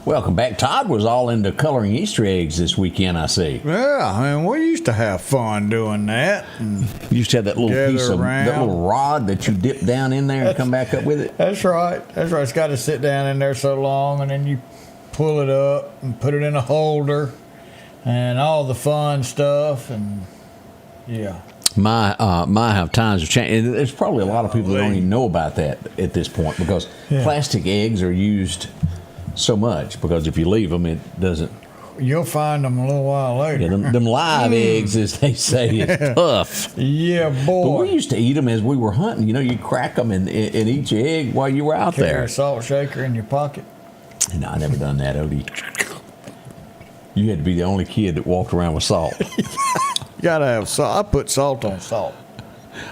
Welcome back. Todd was all into coloring Easter eggs this weekend, I see. Yeah, I mean, we used to have fun doing that. And you used to have that little piece of that little rod that you dip down in there and come back up with it. That's right. That's right. It's got to sit down in there so long, and then you pull it up and put it in a holder and all the fun stuff. And yeah. My how times have changed. And there's probably a lot of people that don't even know about that at this point, because plastic eggs are used so much, because if you leave them, it doesn't. You'll find them a little while later. Yeah, them live eggs, as they say, is tough. Yeah, boy. But we used to eat them as we were hunting. You know, you crack them and eat your egg while you were out there. Carry a salt shaker in your pocket. No, I never done that, Odie. You had to be the only kid that walked around with salt. You gotta have salt. I put salt on salt.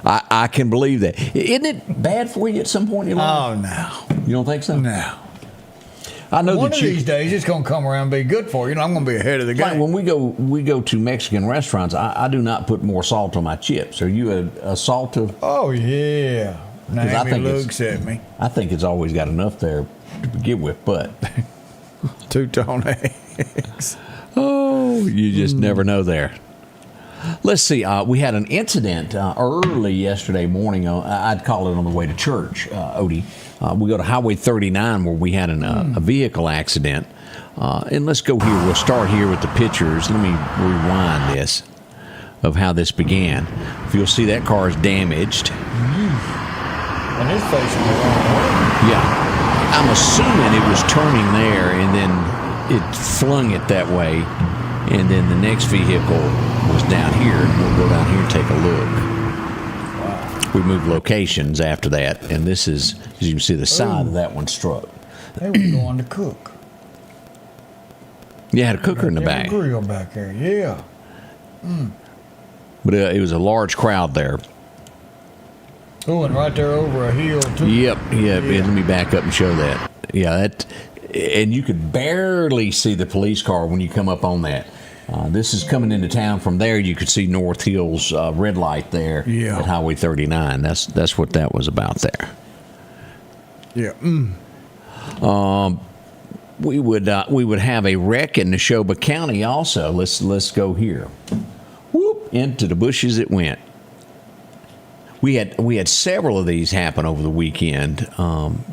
I can believe that. Isn't it bad for you at some point in your life? Oh, no. You don't think so? No. I know One that of these days it's gonna come around and be good for you. I'm gonna be ahead of the game. Like when we go to Mexican restaurants, I do not put more salt on my chips. Are you a salt of? Oh yeah. Naomi looks at me. I think it's always got enough there to begin with, but two-tone eggs. Oh, you just never know there. Let's see. We had an incident early yesterday morning. I'd call it on the way to church, Odie. We go to Highway 39 where we had a vehicle accident. And let's go here. We'll start here with the pictures. Let me rewind this of how this began. If you'll see, that car is damaged. And it's facing the wrong way. Yeah. I'm assuming it was turning there, and then it flung it that way. And then the next vehicle was down here, and we'll go down here and take a look. Wow. We moved locations after that, and this is, as you can see, the side of that one struck. They were going to cook. You had a cooker in the back. Grill back there, yeah. But it was a large crowd there. Oh, and right there over a hill, too. Yep. Let me back up and show that. Yeah, and you could barely see the police car when you come up on that. This is coming into town. From there, you could see North Hills red light there at Highway 39. That's what that was about there. Yeah. We would have a wreck in Neshoba County also. Let's go here. Whoop, into the bushes it went. We had several of these happen over the weekend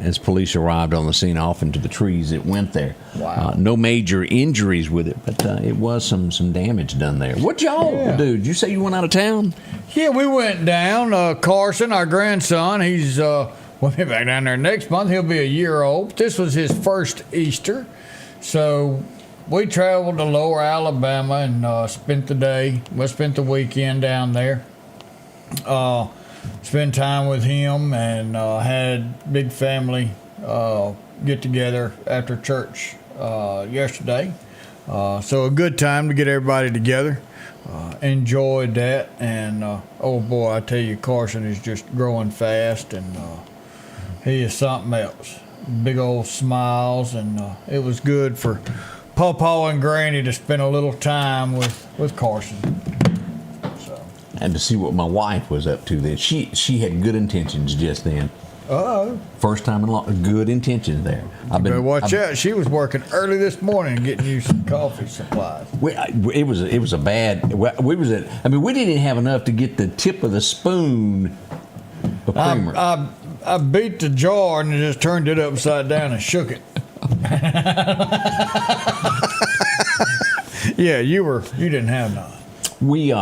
as police arrived on the scene. Off into the trees it went there. Wow. No major injuries with it, but it was some damage done there. What y'all do? Did you say you went out of town? Yeah, we went down. Carson, our grandson, he's we'll be back down there next month. He'll be a year old. This was his first Easter, so we traveled to Lower Alabama and spent the day. We spent the weekend down there. Spend time with him, and had big family get together after church yesterday. So a good time to get everybody together. Enjoyed that, and oh boy, I tell you, Carson is just growing fast, and he is something else. Big old smiles, and it was good for Pawpaw and Granny to spend a little time with Carson. And to see what my wife was up to then. She had good intentions just then. First time in long, good intentions there. Better watch out. She was working early this morning getting you some coffee supplies. It was a bad. We didn't even have enough to get the tip of the spoon of creamer. I beat the jar and just turned it upside down and shook it. Yeah, you didn't have none. We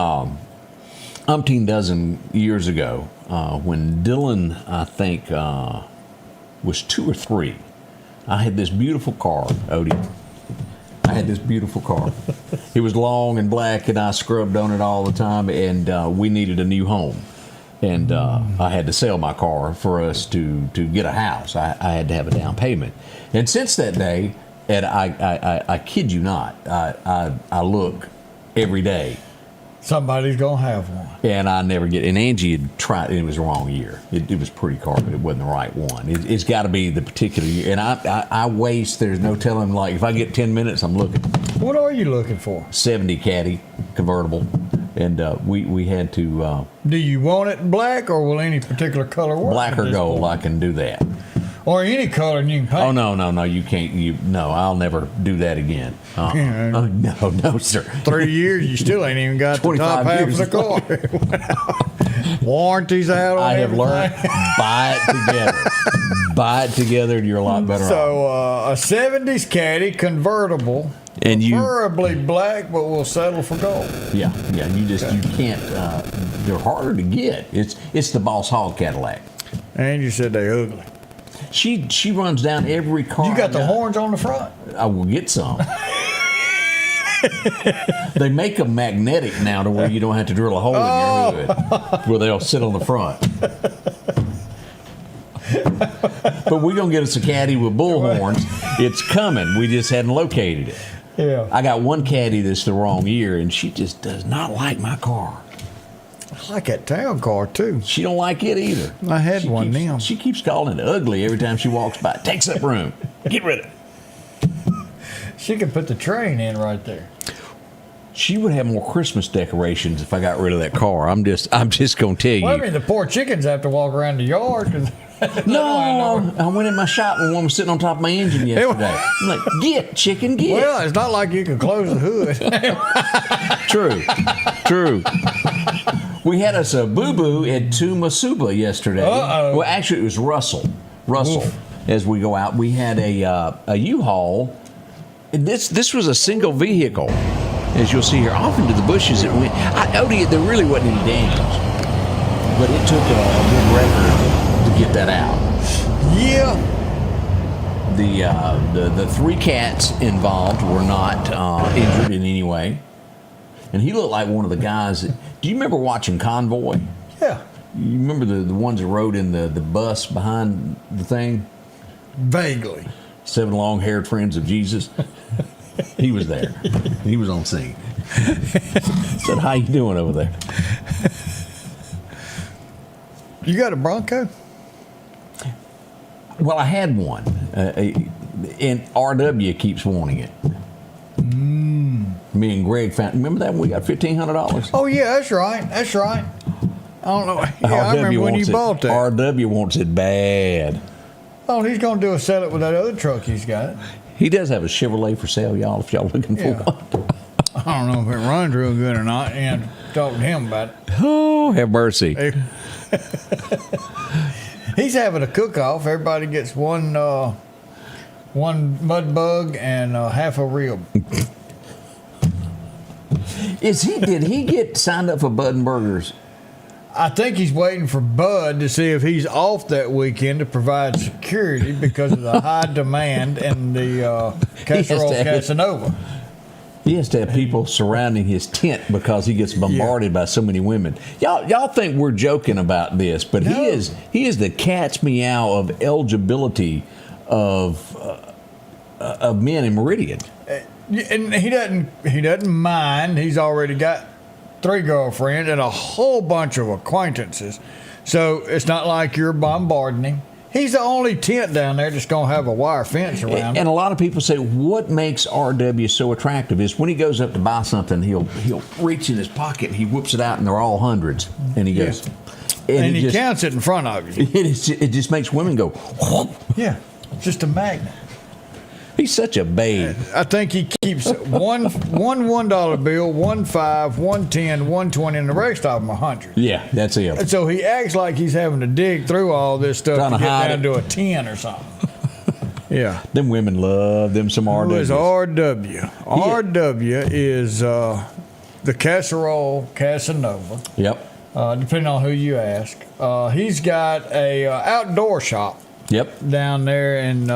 umpteen dozen years ago, when Dylan, I think, was 2 or 3, I had this beautiful car, Odie. I I had this beautiful car. It was long and black, and I scrubbed on it all the time, and we needed a new home. And I had to sell my car for us to get a house. I had to have a down payment. And since that day, and I kid you not, I look every day. Somebody's going to have one. And I never get. And Angie had tried. It was the wrong year. It was a pretty car, but it wasn't the right one. It's got to be the particular year. And I waste. There's no telling. Like if I get 10 minutes, I'm looking. What are you looking for? 70 Caddy convertible, and we had to. Do you want it black, or will any particular color work? Black or gold, I can do that. Or any color, and you can paint. Oh no, you can't. I'll never do that again. No, sir. 3 years, you still ain't even got the top half of the car. Warranties out on I have everything. learned buy it together, and you're a lot better off. So a 70s Caddy convertible, And you, preferably black, but we'll settle for gold. yeah, you can't. They're harder to get. It's the Boss Hog Cadillac. And you said they ugly. She runs down every car. You got the horns on the front. I will get some. They make them magnetic now to where you don't have to drill a hole in your hood, where they'll sit on the front. But we're gonna get us a Caddy with bull horns. It's coming. We just hadn't located it. Yeah. I got one Caddy that's the wrong year, and she just does not like my car. I like that town car too. She don't like it either. I had one keeps, now. She keeps calling it ugly every time she walks by. Takes up room. Get rid of it. She could put the train in right there. She would have more Christmas decorations if I got rid of that car. I'm just gonna tell you. Well, I mean, the poor chickens have to walk around the yard. 'Cause No, I went in my shop and one was sitting on top of my engine yesterday. I'm like, get, chicken, get. Well, it's not like you can close the hood. True. We had us a boo-boo at Tumasuba yesterday. Uh-oh. Well, actually, it was Russell. Oof. As we go out, we had a U-Haul. This was a single vehicle, as you'll see here. Off into the bushes it went. There really wasn't any damage, but it took a good record to get that out. Yeah. The three cats involved were not injured in any way, and he looked like one of the guys. Do you remember watching Convoy? Yeah. You remember the ones that rode in the bus behind the thing? Vaguely. 7 long-haired friends of Jesus. He was there. He was on scene. Said, "How you doing over there?" You got a Bronco? Well, I had one, and RW keeps wanting it. Me and Greg found. Remember that one? We got $1,500. Oh yeah, that's right. I don't know. Yeah, I remember when you bought that. RW wants it bad. Oh, he's gonna do a sell it with that other truck he's got. He does have a Chevrolet for sale, y'all. If y'all looking for Yeah. one. I don't know if it runs real good or not. And talk to him about it. Oh, have mercy. He's having a cook-off. Everybody gets one mud bug and half a rib. Did he get signed up for Bud and Burgers? I think he's waiting for Bud to see if he's off that weekend to provide security because of the high demand and the Casserole Casanova. He has to have people surrounding his tent because he gets bombarded by so many women. Y'all think we're joking about this, but No. he is the cat's meow of eligibility of men in Meridian. And he doesn't mind. He's already got 3 girlfriends and a whole bunch of acquaintances. So it's not like you're bombarding him. He's the only tent down there that's going to have a wire fence around it. And a lot of people say, what makes RW so attractive is when he goes up to buy something, he'll reach in his pocket and he whoops it out, and they're all hundreds. And he goes, and he counts it in front of you. It just makes women go, whoop. Yeah, just a magnet. He's such a babe. I think he keeps one $1 bill, 1 $5, 1 10, 1 20, and the rest of them 100. Yeah, that's it. And so he acts like he's having to dig through all this stuff Trying to to get hide down it. to a 10 or something. Yeah. Them women love them some Who is RW. RW? RW is the Casserole Casanova, Yep. depending on who you ask. He's got a outdoor shop Yep. down there in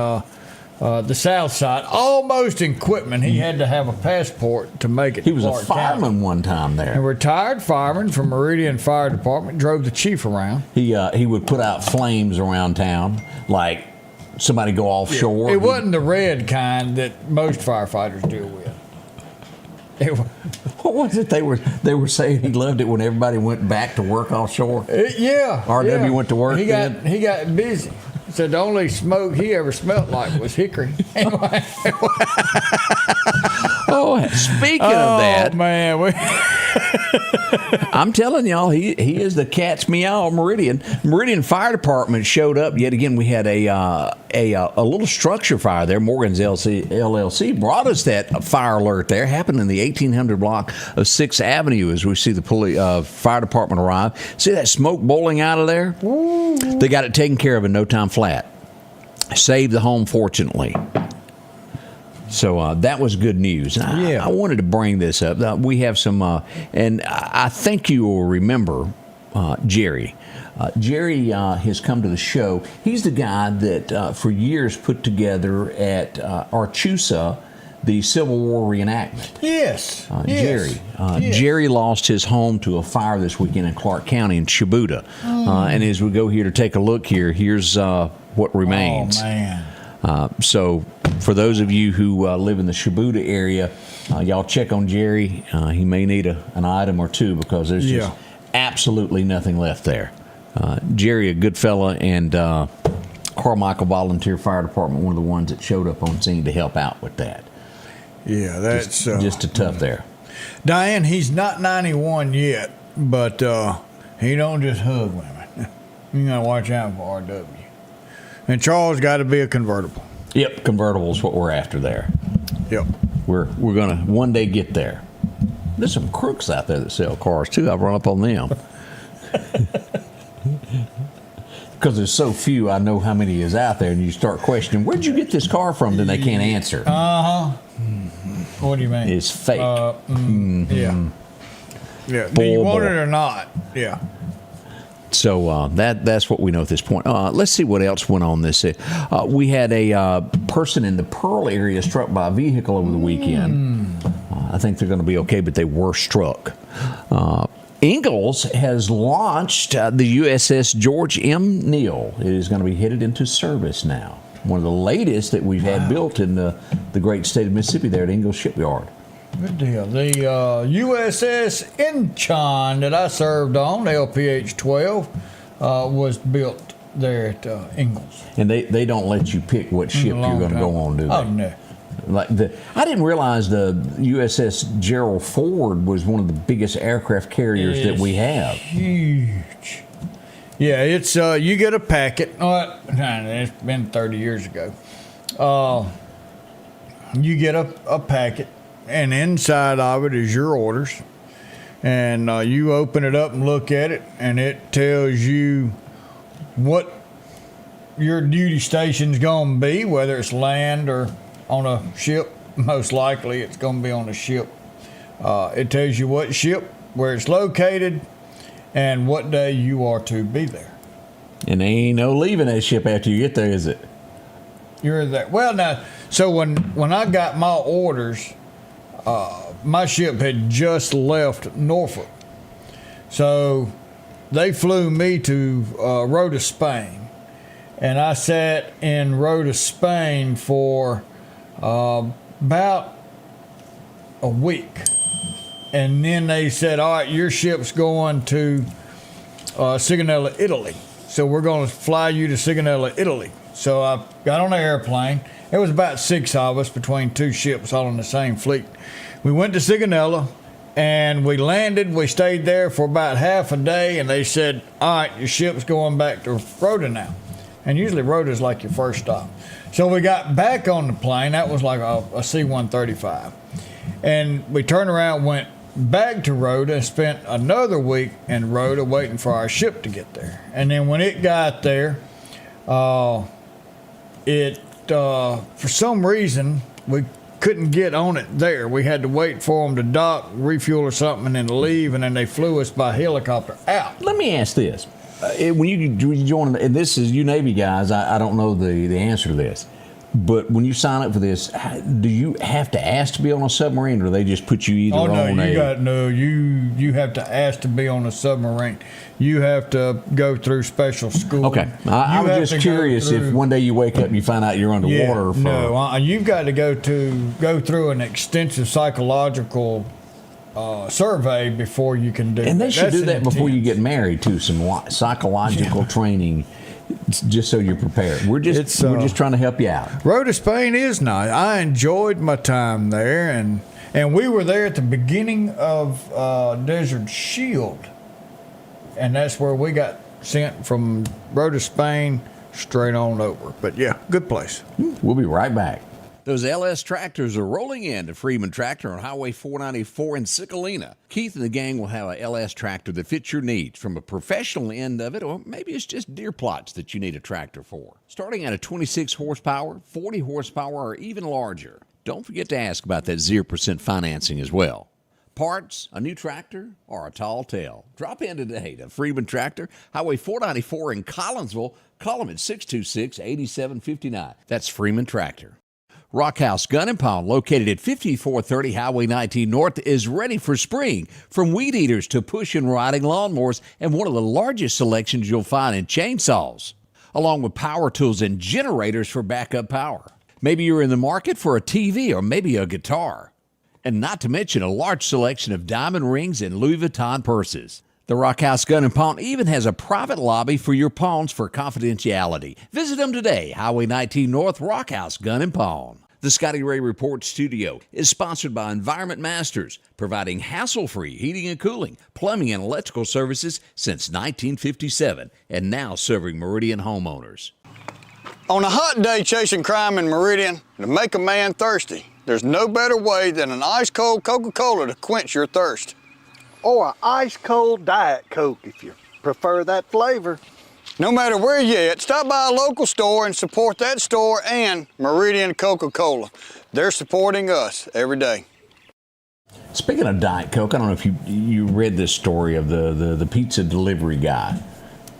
the south side, almost in Quitman. He had to have a passport to make it. He was a Clark County. fireman one time A there. retired fireman from Meridian Fire Department, drove the chief around. He would put out flames around town, like somebody go offshore. It wasn't the red kind that most firefighters deal with. What was it they were saying? He loved it when everybody went back to work offshore. Yeah. RW went to work He then? got busy. Said the only smoke he ever smelled like was hickory. Oh, speaking of that, man, I'm telling y'all, he is the cat's meow of Meridian. Meridian Fire Department showed up yet again. We had a little structure fire there. Morgan's LLC brought us that fire alert there. Happened in the 1800 block of 6th Avenue as we see the fire department arrive. See that smoke bowling out of there? Ooh. They got it taken care of in no time flat. Saved the home, fortunately. So that was good news. And I wanted to bring this up. We have some, and I think you will remember Jerry. Jerry has come to the show. He's the guy that for years put together at Archusa the Civil War reenactment. Yes. Jerry. Jerry lost his home to a fire this weekend in Clark County in Shibuda. And as we go here to take a look here, here's what remains. Oh, man. So for those of you who live in the Shibuda area, y'all check on Jerry. He may need an item or two because there's just absolutely nothing left there. Jerry, a good fella, and Carmichael Volunteer Fire Department, one of the ones that showed up on scene to help out with that. Yeah, that's just a tough there. Diane, he's not 91 yet, but he don't just hug women. You gotta watch out for RW. And Charles got to be a convertible. Yep, convertible is what we're after there. Yep. We're gonna one day get there. There's some crooks out there that sell cars too. I've run up on them. Because there's so few, I know how many is out there, and you start questioning, where'd you get this car from? Then they can't answer. What do you mean? It's fake. Yeah. Yeah. Do you want it or not? Yeah. So that's what we know at this point. Let's see what else went on this. We had a person in the Pearl area struck by a vehicle over the weekend. I think they're going to be okay, but they were struck. Ingalls has launched the USS George M. Neal. It is going to be headed into service now. One of the latest that we've had built in the great state of Mississippi there at Ingalls Shipyard. Good deal. The USS Incheon that I served on, LPH-12, was built there at Ingalls. And they don't let you pick what ship you're going to go on, do they? Oh, no. I didn't realize the USS Gerald Ford was one of the biggest aircraft carriers that we have. Huge. Yeah, it's you get a packet. It's been 30 years ago. You get a packet, and inside of it is your orders. And you open it up and look at it, and it tells you what your duty station's going to be, whether it's land or on a ship. Most likely it's going to be on a ship. It tells you what ship, where it's located, and what day you are to be there. And there ain't no leaving that ship after you get there, is it? You're there. Well, now, so when I got my orders, my ship had just left Norfolk. So they flew me to Rota, Spain. And I sat in Rota, Spain for about a week. And then they said, all right, your ship's going to Sigonella, Italy. So we're going to fly you to Sigonella, Italy. So I got on an airplane. There was about 6 of us between 2 ships all in the same fleet. We went to Sigonella, and we landed. We stayed there for about half a day, and they said, all right, your ship's going back to Rota now. And usually Rota's like your first stop. So we got back on the plane. That was like a C-135. And we turned around, went back to Rota, and spent another week in Rota waiting for our ship to get there. And then when it got there, for some reason, we couldn't get on it there. We had to wait for them to dock, refuel or something, and then leave, and then they flew us by helicopter out. Let me ask this. When you join, and this is you Navy guys, I don't know the answer to this. But when you sign up for this, do you have to ask to be on a submarine, or they just put you either you have to ask to be on a submarine. You have to go through special school. Okay, I was just curious if one day you wake up and you find out you're underwater. You've got to go through an extensive psychological survey before you can do it. And they should do that before you get married too. Some psychological training. Just so you're prepared. We're just trying to help you out. Road to Spain is nice. I enjoyed my time there, and we were there at the beginning of Desert Shield, and that's where we got sent from Road to Spain straight on over. But yeah, good place. We'll be right back. Those LS tractors are rolling in to Freeman Tractor on Highway 494 in Circulating. Keith and the gang will have a LS tractor that fits your needs, from a professional end of it, or maybe it's just deer plots that you need a tractor for. Starting at a 26 horsepower, 40 horsepower, or even larger. Don't forget to ask about that 0% financing as well. Parts, a new tractor, or a tall tale. Drop in today to Freeman Tractor, Highway 494 in Collinsville. Call them at 626-8759. That's Freeman Tractor. Rock House Gun and Pawn, located at 5430 Highway 19 North, is ready for spring. From weed eaters to push and riding lawnmowers, and one of the largest selections you'll find in chainsaws, along with power tools and generators for backup power. Maybe you're in the market for a TV or maybe a guitar. And not to mention a large selection of diamond rings and Louis Vuitton purses. The Rock House Gun and Pawn even has a private lobby for your pawns for confidentiality. Visit them today, Highway 19 North, Rock House Gun and Pawn. The Scotty Ray Report studio is sponsored by Environment Masters, providing hassle-free heating and cooling, plumbing, and electrical services since 1957, and now serving Meridian homeowners. On a hot day chasing crime in Meridian, to make a man thirsty, there's no better way than an ice-cold Coca-Cola to quench your thirst. Or an ice-cold Diet Coke if you prefer that flavor. No matter where you're at, stop by a local store and support that store and Meridian Coca-Cola. They're supporting us every day. Speaking of Diet Coke, I don't know if you read this story of the pizza delivery guy.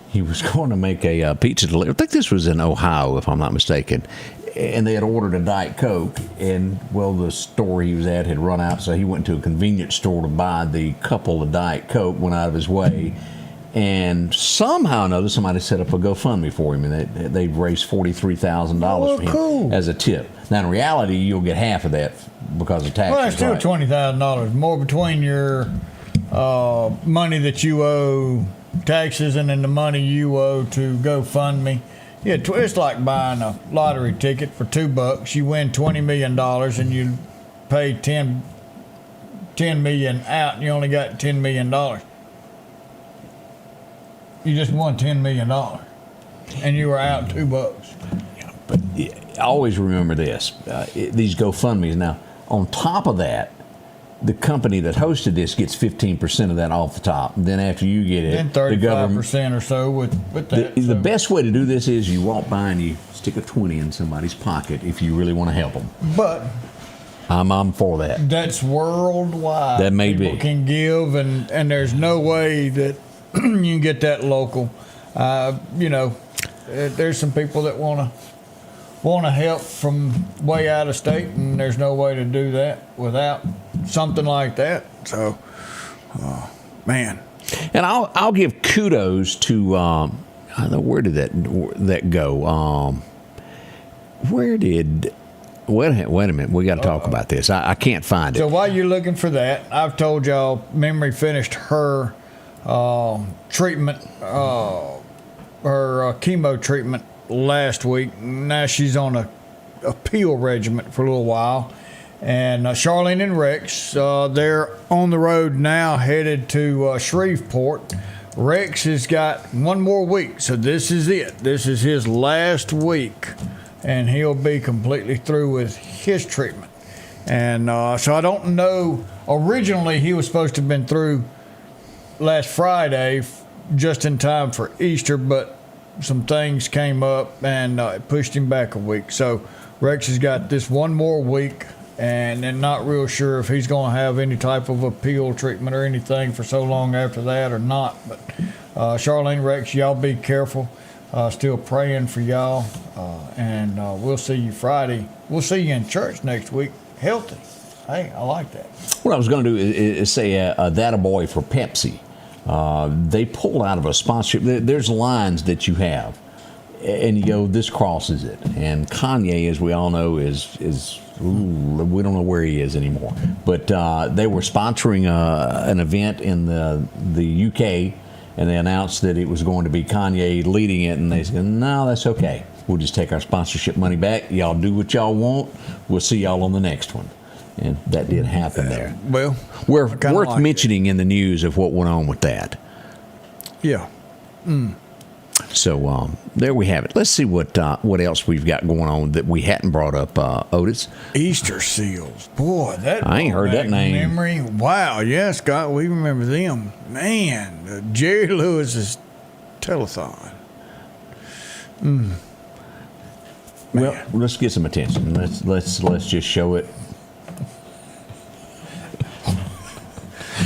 He was going to make a pizza delivery. I think this was in Ohio, if I'm not mistaken. And they had ordered a Diet Coke, and, well, the store he was at had run out, so he went to a convenience store to buy the couple of Diet Coke, went out of his way. And somehow or another, somebody set up a GoFundMe for him, and they raised $43,000 for him as a tip. Now, in reality, you'll get half of that because of taxes. Well, that's still $20,000 more between your money that you owe taxes and then the money you owe to GoFundMe. Yeah, it's like buying a lottery ticket for $2. You win $20 million, and you pay $10 million out, and you only got $10 million. You just won $10 million, and you were out $2. Yeah, but always remember this: these GoFundMe's. Now, on top of that, the company that hosted this gets 15% of that off the top. And then after you get it, then 35% or so with that. The best way to do this is you walk by and you stick a 20 in somebody's pocket if you really want to help them. But I'm for that. That's worldwide. That may be. People can give, and there's no way that you can get that local. There's some people that want to help from way out of state, and there's no way to do that without something like that. So, man. And I'll give kudos to I don't know, where did that go? Wait a minute, we got to talk about this. I can't find it. So while you're looking for that, I've told y'all Memory finished her treatment, her chemo treatment last week. Now she's on a pill regimen for a little while. And Charlene and Rex, they're on the road now, headed to Shreveport. Rex has got one more week, so this is it. This is his last week, and he'll be completely through with his treatment. And so I don't know. Originally, he was supposed to have been through last Friday, just in time for Easter, but some things came up and it pushed him back a week. So Rex has got this one more week, and they're not real sure if he's going to have any type of appeal treatment or anything for so long after that or not. But Charlene, Rex, y'all be careful. Still praying for y'all. And we'll see you Friday. We'll see you in church next week, healthy. Hey, I like that. What I was going to do is say that a boy for Pepsi. They pulled out of a sponsorship. There's lines that you have, and you go, this crosses it. And Kanye, as we all know, is we don't know where he is anymore. But they were sponsoring an event in the UK, and they announced that it was going to be Kanye leading it, and they said, no, that's okay. We'll just take our sponsorship money back. Y'all do what y'all want. We'll see y'all on the next one. And that did happen there. Well, worth mentioning in the news of what went on with that. Yeah. So there we have it. Let's see what else we've got going on that we hadn't brought up, Otis. Easter seals. Boy, that I ain't heard that name. Memory. Wow, yeah, Scott, we remember them. Man, Jerry Lewis's telethon. Well, let's get some attention. Let's just show it.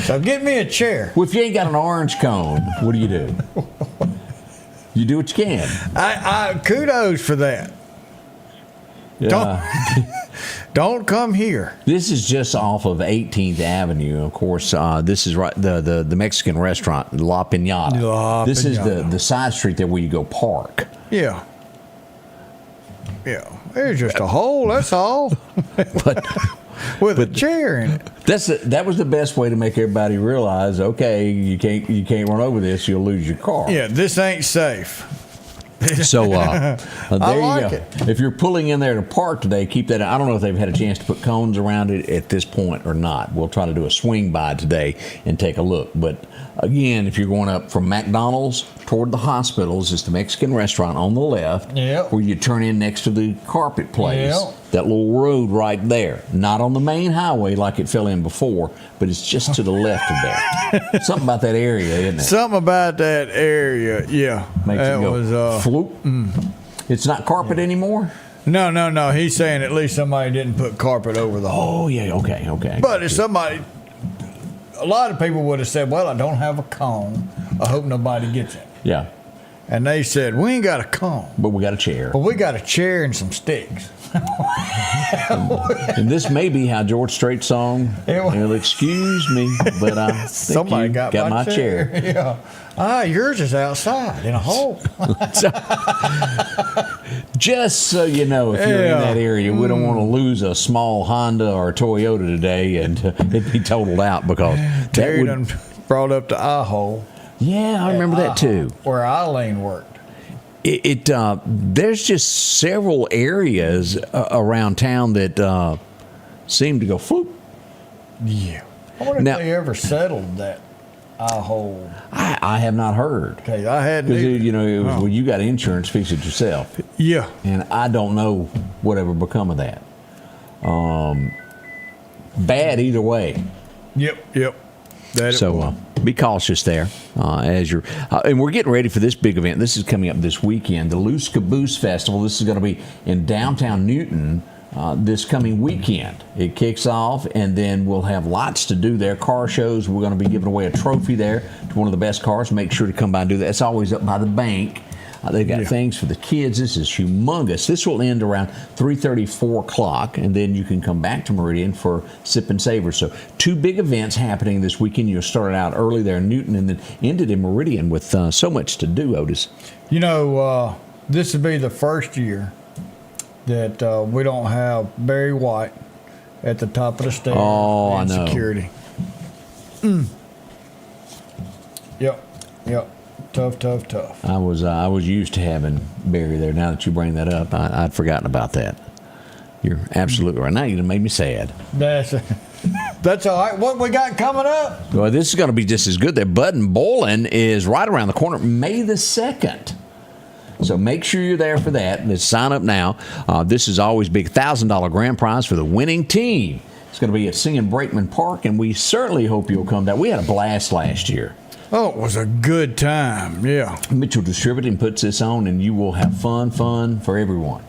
So get me a chair. Well, if you ain't got an orange cone, what do? You do what you can. I kudos for that. Yeah. Don't come here. This is just off of 18th Avenue. Of course, this is right the Mexican restaurant, La Piñata. This is the side street there where you go park. Yeah. Yeah. There's just a hole, that's all. But with a chair in it. That was the best way to make everybody realize, okay, you can't run over this, you'll lose your car. Yeah, this ain't safe. So there like you go. If you're pulling in there to park today, keep that. I don't know if they've had a chance to put cones around it at this point or not. We'll try to do a swing by today and take a look. But again, if you're going up from McDonald's toward the hospitals, it's the Mexican restaurant on the left, where you turn in next to the carpet place. Yep. That little road right there, not on the main highway like it fell in before, but it's just to the left of there. Something about that area, isn't it? Something about that area, yeah. Makes that it go was floop. It's not carpet anymore? No. He's saying at least somebody didn't put carpet over the hole. Oh, yeah, okay. But if somebody, a lot of people would have said, well, I don't have a cone. I hope nobody gets it. Yeah. And they said, we ain't got a cone. But we got a chair. But we got a chair and some sticks. And this may be how George Strait's song, well, excuse me, but I think somebody you got my chair. Yeah. Yours is outside in a hole. Just so you know, if you're in that area, we don't want to lose a small Honda or Toyota today and it'd be totaled out because Terry done brought up the eye hole. Yeah, I remember that too. Where Eileen worked. There's just several areas around town that seem to go floop. Yeah. I wonder if they ever settled that eye hole. I have not heard. Okay, I hadn't. Because it was when you got insurance, fix it yourself. Yeah. And I don't know whatever become of that. Bad either way. Yep. So be cautious there as you're, and we're getting ready for this big event. This is coming up this weekend, the Loose Caboose Festival. This is going to be in downtown Newton this coming weekend. It kicks off, and then we'll have lots to do there. Car shows. We're going to be giving away a trophy there to one of the best cars. Make sure to come by and do that. It's always up by the bank. They've got things for the kids. This is humongous. This will end around 3:30, 4 o'clock, and then you can come back to Meridian for Sip and Savor. So 2 big events happening this weekend. You'll start out early there in Newton and then ended in Meridian with so much to do, Otis. This would be the first year that we don't have Barry White at the top of the stairs. Oh, I know. Security. Yep. Tough. I was used to having Barry there. Now that you bring that up, I'd forgotten about that. You're absolutely right. Now you done made me sad. That's all right. What we got coming up? Well, this is going to be just as good. That Bud and Bowling is right around the corner, May the 2nd. So make sure you're there for that. Let's sign up now. This is always big $1,000 grand prize for the winning team. It's going to be at Singing Brakeman Park, and we certainly hope you'll come down. We had a blast last year. Oh, it was a good time, yeah. Mitchell Distributing puts this on, and you will have fun for everyone.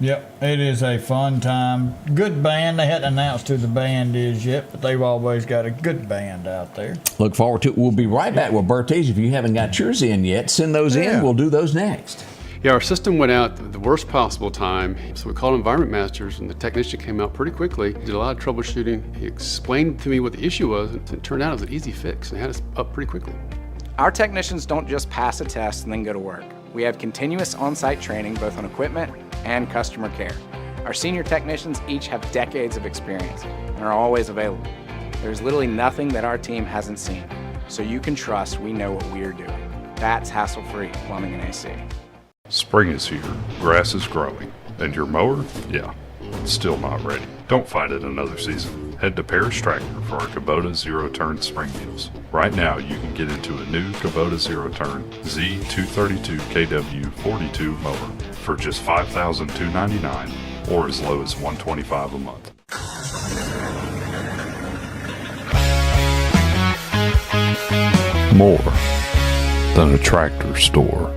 Yep, it is a fun time. Good band. They hadn't announced who the band is yet, but they've always got a good band out there. Look forward to it. We'll be right back with birthdays. If you haven't got yours in yet, send those in. We'll do those next. Yeah, our system went out at the worst possible time, so we called Environment Masters, and the technician came out pretty quickly. He did a lot of troubleshooting. He explained to me what the issue was, and it turned out it was an easy fix, and had us up pretty quickly. Our technicians don't just pass a test and then go to work. We have continuous on-site training both on equipment and customer care. Our senior technicians each have decades of experience and are always available. There's literally nothing that our team hasn't seen, so you can trust we know what we're doing. That's hassle-free plumbing and AC. Spring is here, grass is growing, and your mower, yeah, it's still not ready. Don't fight it another season. Head to Parrish Tractor for our Kubota Zero-Turn spring deals. Right now, you can get into a new Kubota Zero-Turn Z232 KW 42 mower for just $5,299 or as low as $125 a month. More than a tractor store.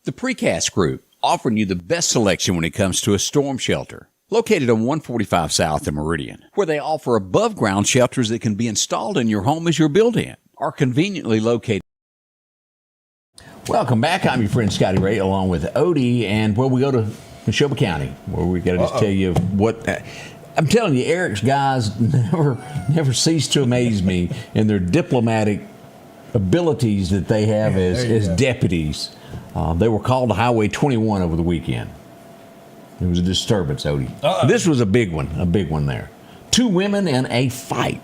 The Precast Group, offering you the best selection when it comes to a storm shelter. Located on 145 South in Meridian, where they offer above-ground shelters that can be installed in your home as you're built in, are conveniently located. Welcome back. I'm your friend Scotty Ray, along with Odie, and where we go to Neshoba County, where we got to just tell you what. I'm telling you, Eric's guys never cease to amaze me in their diplomatic abilities that they have as deputies. They were called to Highway 21 over the weekend. It was a disturbance, Odie. This was a big one there. 2 women in a fight.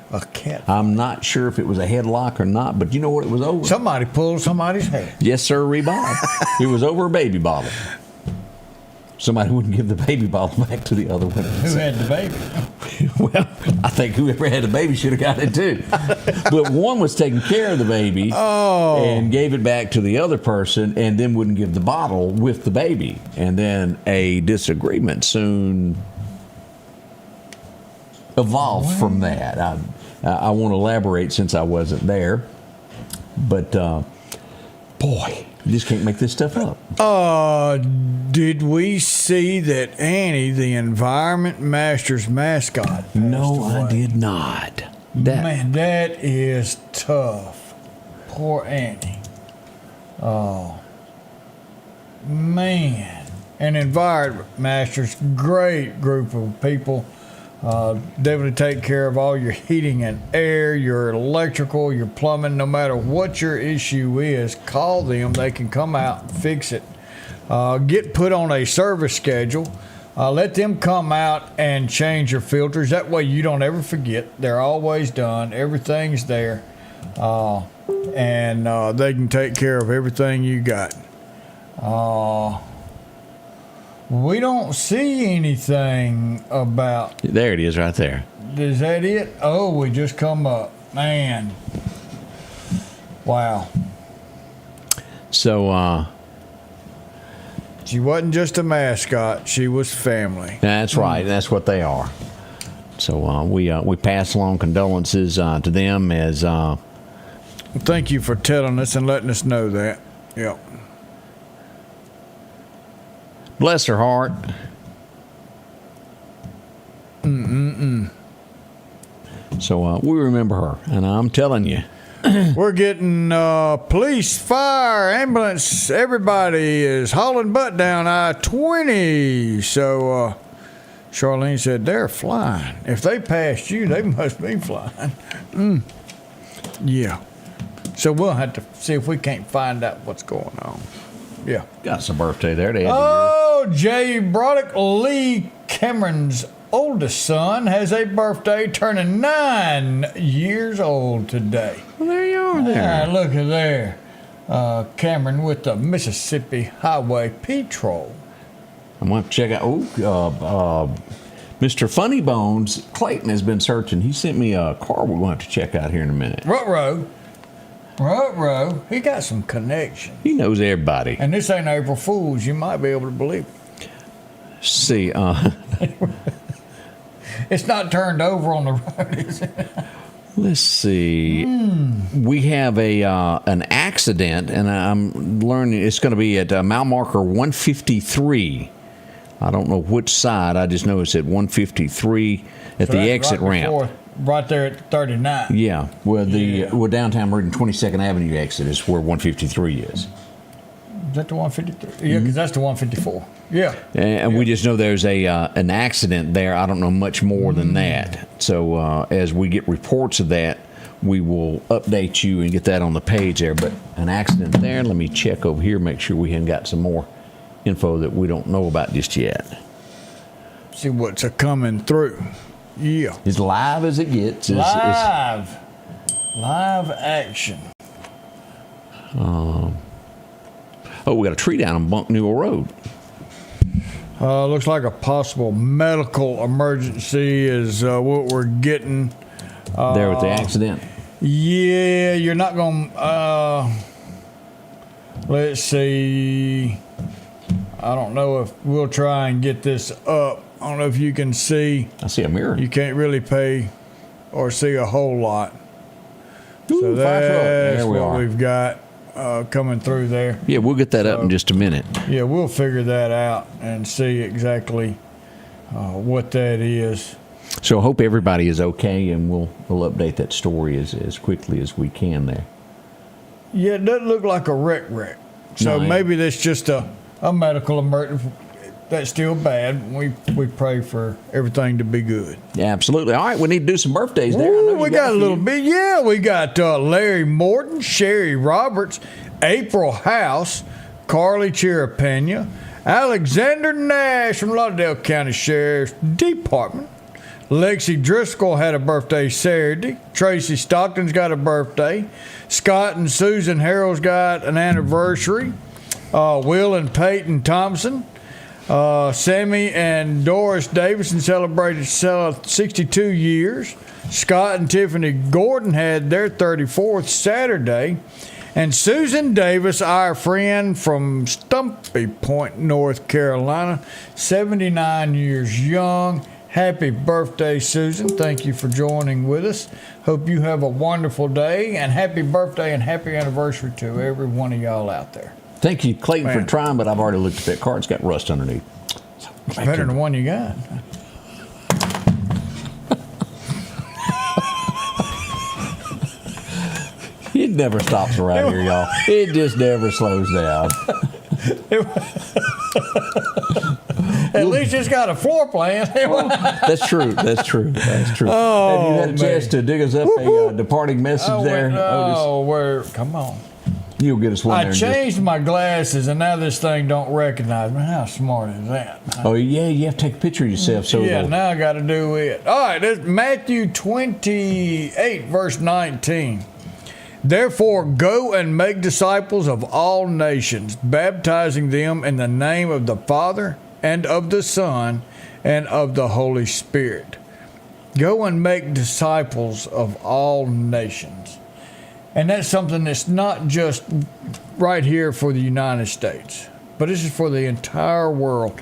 A cat. I'm not sure if it was a headlock or not, but you know what it was over? Somebody pulled somebody's hair. Yes, sir, Bob. It was over a baby bottle. Somebody wouldn't give the baby bottle back to the other one. Who had the baby? Well, I think whoever had the baby should have got it too. But one was taking care of the baby and gave it back to the other person and then wouldn't give the bottle with the baby. And then a disagreement soon evolved from that. I won't elaborate since I wasn't there. But, boy, you just can't make this stuff up. Did we see that Annie, the Environment Masters mascot, passed away? I did not. Man, that is tough. Poor Annie. Oh, man. And Environment Masters, great group of people. They would take care of all your heating and air, your electrical, your plumbing, no matter what your issue is. Call them. They can come out and fix it. Get put on a service schedule. Let them come out and change your filters. That way you don't ever forget. They're always done. Everything's there. And they can take care of everything you got. We don't see anything about... There it is right there. Is that it? Oh, we just come up. Man. Wow. So, she wasn't just a mascot. She was family. That's right. That's what they are. So, we pass along condolences to them as... Thank you for telling us and letting us know that. Yep. Bless her heart. So we remember her, and I'm telling you. We're getting police, fire, ambulance. Everybody is hauling butt down I-20. So Charlene said they're flying. If they passed you, they must be flying. Yeah. So we'll have to see if we can't find out what's going on. Yeah. Got some birthday there. They had Jay Broderick Lee Cameron's oldest son has a birthday, turning 9 years old today. Well, there you are there. Look at there. Cameron with the Mississippi Highway Patrol. I'm going to check out. Mr. Funny Bones Clayton has been searching. He sent me a car we're going to have to check out here in a minute. Ruh-roh. He got some connection. He knows everybody. And this ain't April Fool's. You might be able to believe it. See, it's not turned over on the road, is it? Let's see. We have an accident, and I'm learning it's going to be at mile marker 153. I don't know which side. I just know it's at 153 at the exit ramp. Right there at 39. Yeah, where where downtown Meridian 22nd Avenue exit is where 153 is. Is that the 153? Yeah, because that's the 154. Yeah. And we just know there's an accident there. I don't know much more than that. So as we get reports of that, we will update you and get that on the page there. But an accident there. Let me check over here, make sure we haven't got some more info that we don't know about just yet. See what's coming through. Yeah. As live as it gets. Live action. Oh, we got a tree down on Bunk Newell Road. Looks like a possible medical emergency is what we're getting. There with the accident? Yeah, you're not going to... let's see. I don't know if we'll try and get this up. I don't know if you can see. I see a mirror. You can't really pay or see a whole lot. Ooh, so that's there we what are. we've got coming through there. Yeah, we'll get that up in just a minute. Yeah, we'll figure that out and see exactly what that is. So I hope everybody is okay, and we'll update that story as quickly as we can there. Yeah, it doesn't look like a wreck. So No, maybe that's just a medical emergency. That's still bad. We pray for everything to be good. Yeah, absolutely. All right, we need to do some birthdays there. Ooh, we got a little bit. Yeah, we got Larry Morton, Sherry Roberts, April House, Carly Chirapena, Alexander Nash from Lauderdale County Sheriff's Department. Lexi Driscoll had a birthday Saturday. Tracy Stockton's got a birthday. Scott and Susan Harrell's got an anniversary. Will and Peyton Thompson. Sammy and Doris Davison celebrated 62 years. Scott and Tiffany Gordon had their 34th Saturday. And Susan Davis, our friend from Stumpy Point, North Carolina, 79 years young. Happy birthday, Susan. Thank you for joining with us. Hope you have a wonderful day, and happy birthday and happy anniversary to every one of y'all out there. Thank you, Clayton, for trying, but I've already looked at that card. It's got rust underneath. It's better than the one you got. It never stops around here, y'all. It just never slows down. At least it's got a floor plan. That's true. That's true. Oh, have you had a chance to dig us up a departing message there? Come on. You'll get us one there. I changed my glasses, and now this thing don't recognize me. How smart is that? Oh, yeah, you have to take a picture of yourself. So now I got to do it. All right, this Matthew 28, verse 19. Therefore, go and make disciples of all nations, baptizing them in the name of the Father and of the Son and of the Holy Spirit. Go and make disciples of all nations. And that's something that's not just right here for the United States, but this is for the entire world.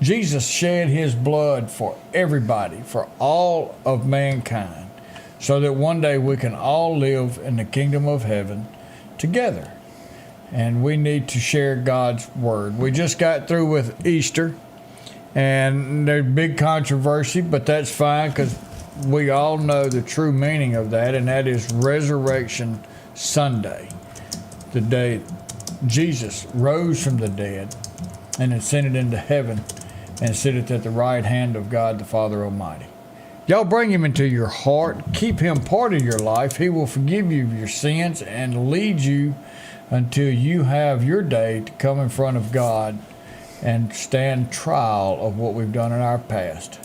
Jesus shed his blood for everybody, for all of mankind, so that one day we can all live in the kingdom of heaven together. And we need to share God's word. We just got through with Easter, and there's big controversy, but that's fine because we all know the true meaning of that, and that is Resurrection Sunday, the day Jesus rose from the dead and ascended into heaven and sitteth at the right hand of God the Father Almighty. Y'all bring him into your heart. Keep him part of your life. He will forgive you of your sins and lead you until you have your day to come in front of God and stand trial of what we've done in our past.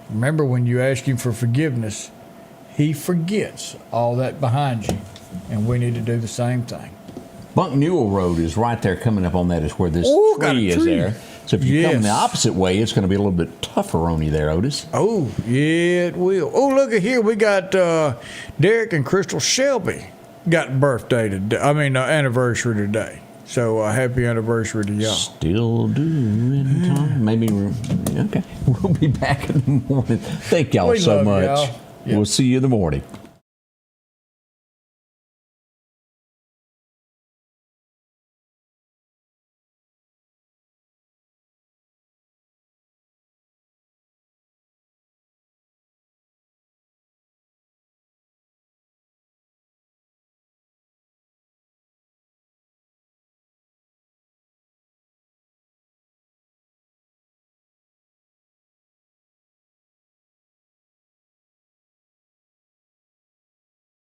Remember, when you ask him for forgiveness, he forgets all that behind you, and we need to do the same thing. Bunk Newell Road is right there. Coming up on that is where this tree is there. So if you come the opposite way, it's going to be a little bit tougher on you there, Otis. Oh, yeah, it will. Oh, look at here. We got Derek and Crystal Shelby got birthday today. Anniversary today. So happy anniversary to y'all. Still doing time. Maybe okay. We'll be back in the morning. Thank y'all so much. Y'all. Yep. We'll see you in the morning.